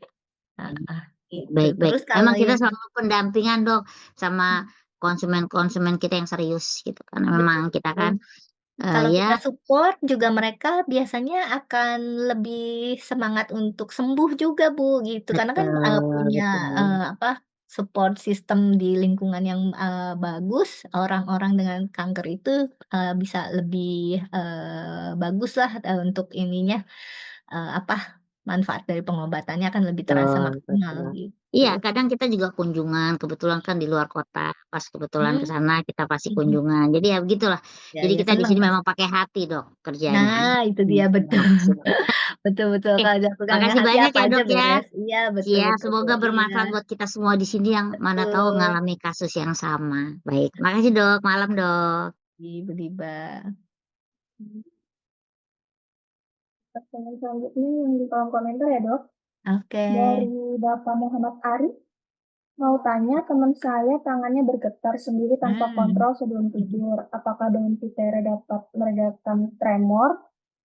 Heeh, gitu. Baik, baik. Terus kalau Memang kita yang selalu pendampingan Dok sama konsumen-konsumen kita yang serius gitu, karena memang kita kan, betul. Kalau ya kita support juga mereka biasanya akan lebih semangat untuk sembuh juga, Bu, gitu. Karena kan, betul, punya, betul. support system di lingkungan yang, bagus, orang-orang dengan kanker itu, bisa lebih, baguslah, untuk ininya, manfaat dari pengobatannya akan lebih terasa Betul, maksimal betul. Iya, gitu. kadang kita juga kunjungan, kebetulan kan di luar kota, pas kebetulan ke Mmm, sana kita pasti mhm. kunjungan. Jadi ya begitulah. Ya Jadi ya, kita di seneng sini memang pasti. pakai hati Dok kerjanya. Nah, itu dia, Gitu, betul. makasih Dok. Betul betul, Oke, kalau udah pegang makasih hati banyak apa ya aja Dok ya. beres. Iya, betul Iya, betul, semoga iya, bermanfaat buat kita semua di sini yang mana tahu betul. ngalami kasus yang sama. Baik, makasih Dok, malam Dok. Ibu Diba. Pertanyaan selanjutnya yang di kolom komentar ya Dok. Oke. Dari Bapak Muhammad Arif, mau tanya teman saya tangannya bergetar sendiri tanpa kontrol sebelum tidur. Apakah dengan Vitera dapat meredakan tremor?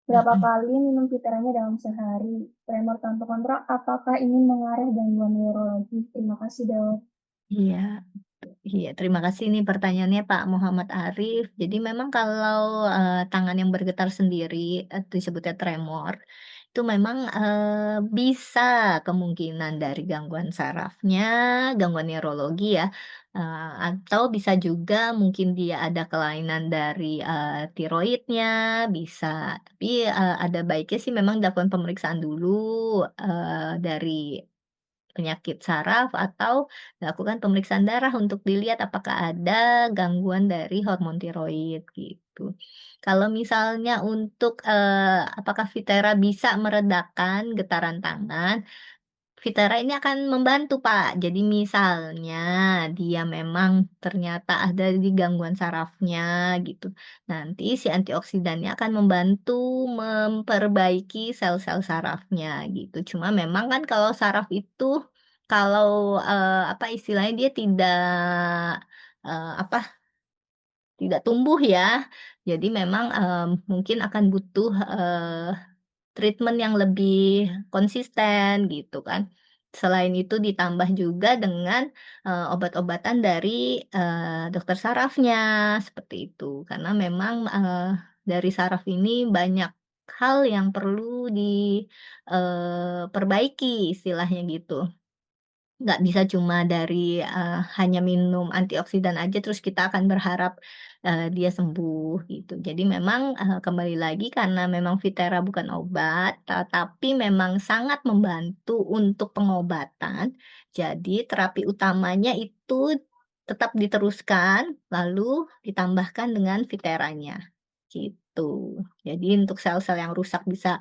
Berapa Mhm. kali minum Viteranya dalam sehari? Tremor tanpa kontrol, apakah ini mengarah gangguan neurologi? Terima kasih Dok. Iya. Iya, terima kasih nih pertanyaannya Pak Muhammad Arif. Jadi memang kalau, tangan yang bergetar sendiri, disebutnya tremor, itu memang, bisa kemungkinan dari gangguan sarafnya, gangguan neurologi ya, atau bisa juga mungkin dia ada kelainan dari, tiroidnya, bisa. Tapi, ada baiknya sih memang dilakukan pemeriksaan dulu, dari penyakit saraf atau lakukan pemeriksaan darah untuk dilihat apakah ada gangguan dari hormon tiroid gitu. Kalau misalnya untuk, apakah Vitera bisa meredakan getaran tangan, Vitera ini akan membantu, Pak. Jadi misalnya dia memang ternyata ada di gangguan sarafnya gitu, nanti si antioksidannya akan membantu memperbaiki sel-sel sarafnya gitu. Cuma memang kan kalau saraf itu kalau, istilahnya dia tidak, eee, apa, tidak tumbuh ya. Jadi memang, mungkin akan butuh, treatment yang lebih konsisten gitu kan. Selain itu ditambah juga dengan, obat-obatan dari, dokter sarafnya, seperti itu. Karena memang, dari saraf ini banyak hal yang perlu perbaiki istilahnya gitu. Nggak bisa cuma dari, hanya minum antioksidan aja terus kita akan berharap, dia sembuh gitu. Jadi memang, kembali lagi karena memang Vitera bukan obat, tapi memang sangat membantu untuk pengobatan, jadi terapi utamanya itu tetap diteruskan, lalu ditambahkan dengan Viteranya, gitu. Jadi untuk sel-sel yang rusak bisa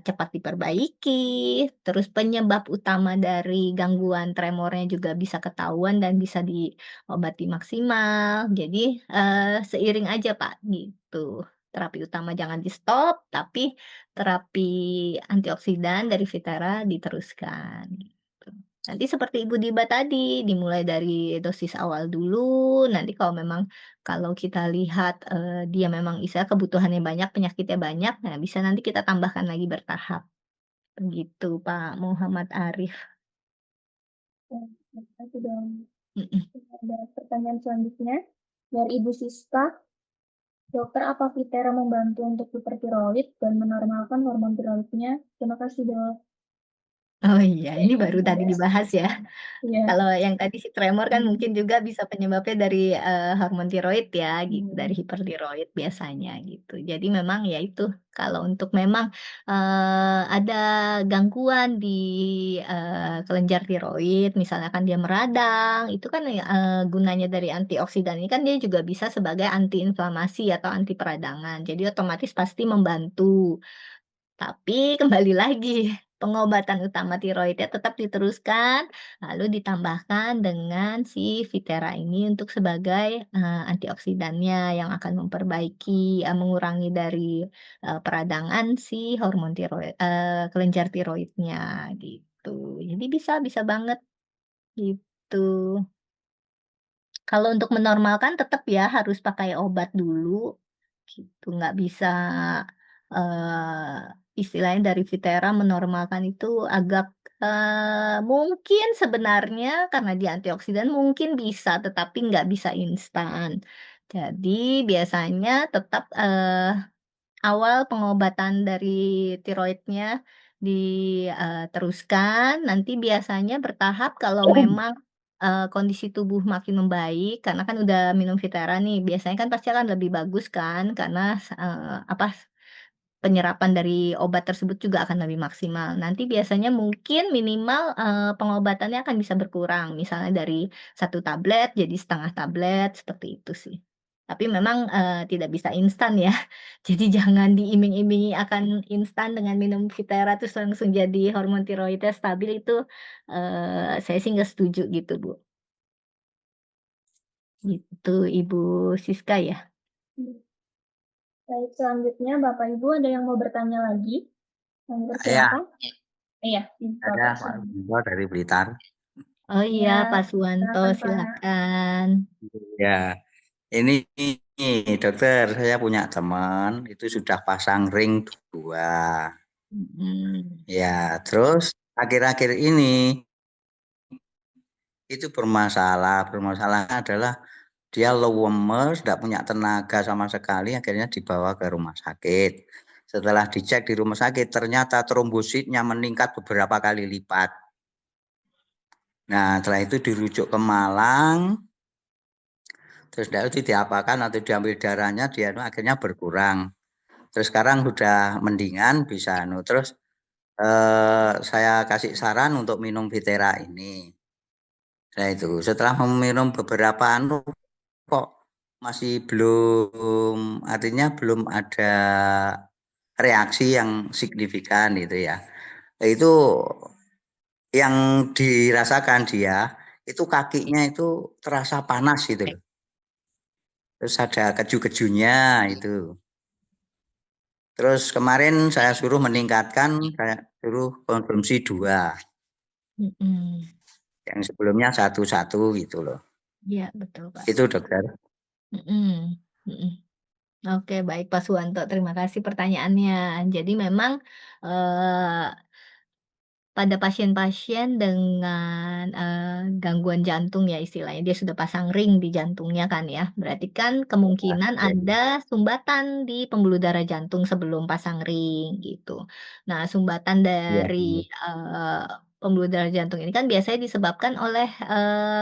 cepat diperbaiki, terus penyebab utama dari gangguan tremornya juga bisa ketahuan dan bisa diobati maksimal. Jadi, seiring aja, Pak, gitu. Terapi utama jangan di-stop, tapi terapi antioksidan dari Vitera diteruskan, gitu. Nanti seperti Ibu Diba tadi, dimulai dari dosis awal dulu, nanti kalau kita lihat, dia memang kebutuhannya banyak, penyakitnya banyak, nah bisa nanti kita tambahkan lagi bertahap, begitu Pak Muhammad Arif. Terima kasih dong. Mm-mm. Ada pertanyaan selanjutnya dari Ibu Siska. Dokter, apa Vitera membantu untuk hipertiroid dan menormalkan hormon tiroidnya? Terima kasih, Dok. Oh iya, ini baru tadi dibahas ya. Iya. Kalau yang tadi si tremor kan mungkin juga bisa penyebabnya dari hormon tiroid ya, gitu, dari hipertiroid biasanya gitu. Jadi memang ya itu, kalau untuk memang ada gangguan di kelenjar tiroid, misalnya kan dia meradang, itu kan gunanya dari antioksidan ini kan dia juga bisa sebagai antiinflamasi atau anti peradangan. Jadi otomatis pasti membantu. Tapi kembali lagi, pengobatan utama tiroidnya tetap diteruskan, lalu ditambahkan dengan si Vitera ini untuk sebagai antioksidannya yang akan memperbaiki, mengurangi dari peradangan si hormon tiroid, kelenjar tiroidnya gitu. Jadi bisa bisa banget gitu. Kalau untuk menormalkan tetap ya harus pakai obat dulu, gitu. Nggak bisa, istilahnya dari Vitera menormalkan itu agak, mungkin sebenarnya karena dia antioksidan mungkin bisa, tetapi nggak bisa instan. Jadi biasanya tetap, awal pengobatan dari tiroidnya diteruskan, nanti biasanya bertahap kalau memang, kondisi tubuh makin membaik, karena kan udah minum Vitera nih, biasanya kan pasti akan lebih bagus kan, karena penyerapan dari obat tersebut juga akan lebih maksimal. Nanti biasanya mungkin minimal, pengobatannya akan bisa berkurang, misalnya dari 1 tablet jadi setengah tablet, seperti itu sih. Tapi memang, tidak bisa instan ya. Jadi jangan diiming-imingi akan instan dengan minum Vitera terus langsung jadi hormon tiroidnya stabil itu, saya sih nggak setuju gitu, Bu. Gitu, Ibu Siska ya? Baik, selanjutnya Bapak Ibu ada yang mau bertanya lagi? Kami Saya, persilakan. Iya, ada Bapak. Pak Suwanto dari Blitar. Oh iya, Ya, Pak Suwanto, silakan, Pak. silakan. Ya, ini dokter, saya punya teman itu sudah pasang ring 2. Ya, terus akhir-akhir ini itu bermasalahnya adalah dia lemes, tidak punya tenaga sama sekali, akhirnya dibawa ke rumah sakit. Setelah dicek di rumah sakit, ternyata trombositnya meningkat beberapa kali lipat. Nah, setelah itu dirujuk ke Malang, terus itu diapakan atau diambil darahnya, dia akhirnya berkurang. Terus sekarang sudah mendingan, bisa. Terus saya kasih saran untuk minum Vitera ini. Nah itu, setelah meminum beberapa kok masih belum, artinya belum ada reaksi yang signifikan gitu ya. Itu yang dirasakan dia itu kakinya itu terasa panas gitu loh. Terus ada keju-kejunya itu. Terus kemarin saya suruh meningkatkan, saya suruh konsumsi 2. Yang sebelumnya 1 gitu loh. Iya, betul, Pak. Itu dokter. Oke, baik Pak Suwanto, terima kasih pertanyaannya. Jadi memang, pada pasien-pasien dengan, gangguan jantung ya istilahnya, dia sudah pasang ring di jantungnya kan ya, berarti kan kemungkinan ada sumbatan di pembuluh darah jantung sebelum pasang ring gitu. Nah, sumbatan dari, pembuluh darah jantung ini kan biasanya disebabkan oleh,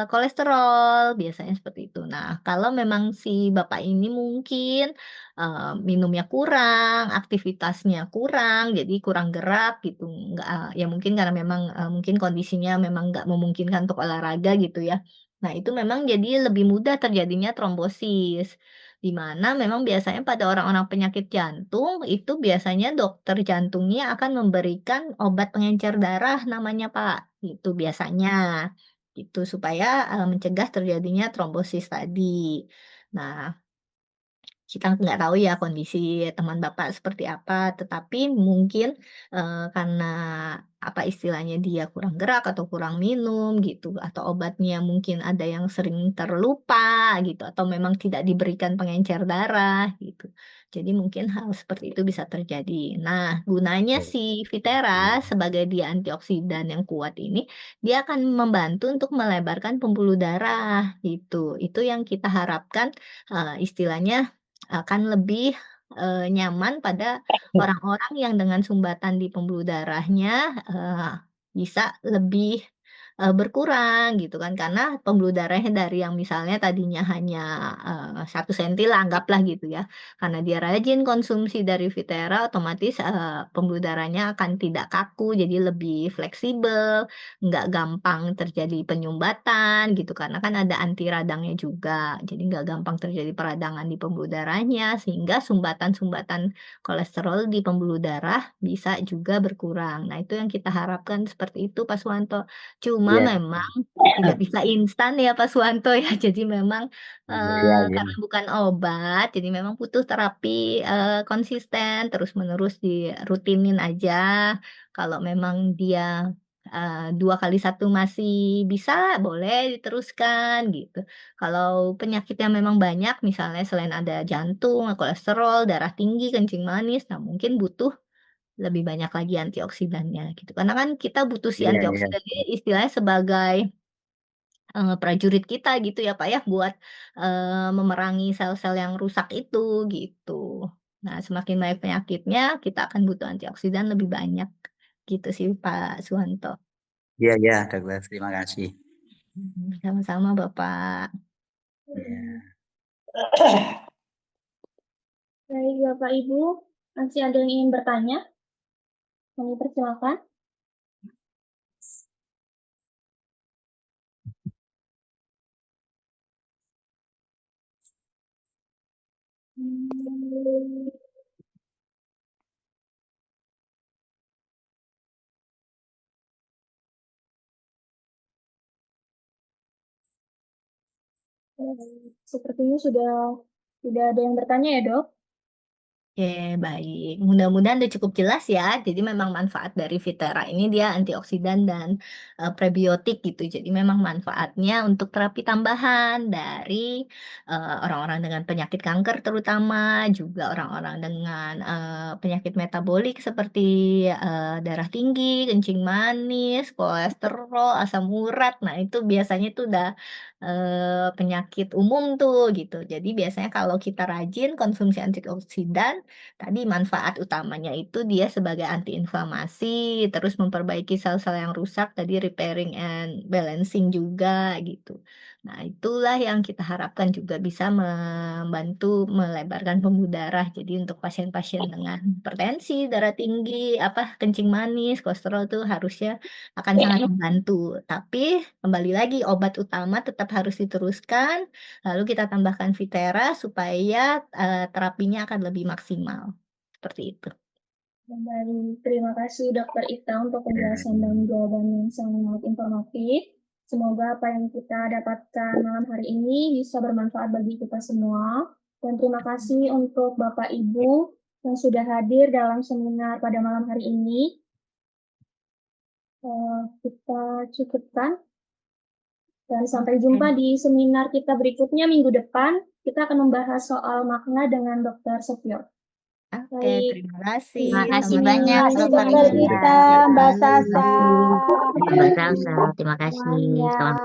kolesterol, biasanya seperti itu. Nah, kalau memang si Bapak ini mungkin, minumnya kurang, aktivitasnya kurang, jadi kurang gerak gitu, nggak ya mungkin karena memang, mungkin kondisinya memang nggak memungkinkan untuk olahraga gitu ya. Nah itu memang jadi lebih mudah terjadinya trombosis, di mana memang biasanya pada orang-orang penyakit jantung, itu biasanya dokter jantungnya akan memberikan obat pengencer darah namanya Pak, itu biasanya, gitu supaya, mencegah terjadinya trombosis tadi. Nah kita nggak tahu ya kondisi teman Bapak seperti apa, tetapi mungkin, karena apa istilahnya, dia kurang gerak atau kurang minum gitu, atau obatnya mungkin ada yang sering terlupa gitu, atau memang tidak diberikan pengencer darah gitu. Jadi mungkin hal seperti itu bisa terjadi. Nah, gunanya si Viterra sebagai dia antioksidan yang kuat ini, dia akan membantu untuk melebarkan pembuluh darah gitu. Itu yang kita harapkan, istilahnya akan lebih, nyaman pada orang-orang yang dengan sumbatan di pembuluh darahnya, bisa lebih, berkurang gitu kan. Karena pembuluh darahnya dari yang misalnya tadinya hanya, 1 senti lah anggaplah gitu ya. Karena dia rajin konsumsi dari Viterra otomatis, pembuluh darahnya akan tidak kaku, jadi lebih fleksibel, nggak gampang terjadi penyumbatan gitu, karena kan ada anti radangnya juga. Jadi nggak gampang terjadi peradangan di pembuluh darahnya, sehingga sumbatan-sumbatan kolesterol di pembuluh darah bisa juga berkurang. Nah, itu yang kita harapkan seperti itu, Pak Suwanto. Cuma Iya, memang tidak bisa instan ya, Pak Suwanto ya. Jadi memang, iya, iya. karena bukan obat, jadi memang butuh terapi, konsisten, terus-menerus dirutinin aja. Kalau memang dia, 2 kali 1 masih bisa, boleh diteruskan gitu. Kalau penyakitnya memang banyak, misalnya selain ada jantung, kolesterol, darah tinggi, kencing manis, nah mungkin butuh lebih banyak lagi antioksidannya gitu. Karena kan kita butuh si Iya, iya. antioksidan ini istilahnya sebagai, prajurit kita gitu ya, Pak, ya, buat, memerangi sel-sel yang rusak itu gitu. Nah, semakin banyak penyakitnya, kita akan butuh antioksidan lebih banyak gitu sih, Pak Suwanto. Iya, iya, Dokter. Terima kasih. Sama-sama, Bapak. Iya. Baik, Bapak Ibu, masih ada yang ingin bertanya? Kami persilakan. Sepertinya sudah tidak ada yang bertanya ya, Dok? Oke, baik. Mudah-mudahan udah cukup jelas ya. Jadi memang manfaat dari Viterra ini dia antioksidan dan, prebiotik gitu. Jadi memang manfaatnya untuk terapi tambahan dari, orang-orang dengan penyakit kanker terutama, juga orang-orang dengan, penyakit metabolik seperti, darah tinggi, kencing manis, kolesterol, asam urat. Nah, itu biasanya itu udah, penyakit umum tuh gitu. Jadi biasanya kalau kita rajin konsumsi antioksidan, tadi manfaat utamanya itu dia sebagai antiinflamasi, terus memperbaiki sel-sel yang rusak, tadi repairing and balancing juga gitu. Nah, itulah yang kita harapkan juga bisa membantu melebarkan pembuluh darah. Jadi untuk pasien-pasien dengan hipertensi, darah tinggi, kencing manis, kolesterol tuh harusnya akan sangat membantu. Tapi kembali lagi obat utama tetap harus diteruskan, lalu kita tambahkan Viterra supaya, terapinya akan lebih maksimal, seperti itu. Baik, terima kasih Dokter Ita untuk penjelasan dan jawaban yang sangat informatif. Semoga apa yang kita dapatkan malam hari ini bisa bermanfaat bagi kita semua. Dan terima kasih untuk Bapak Ibu yang sudah hadir dalam seminar pada malam hari ini. Kita cukupkan. Dan sampai jumpa di seminar kita berikutnya minggu depan. Kita akan membahas soal makna dengan Dr. Setio. Oke, terima kasih. Terima kasih Sama-sama. banyak, Dokter Dokter Ita. Ita, Mbak Sasa. Mbak Salsa, terima kasih. Semuanya. Selamat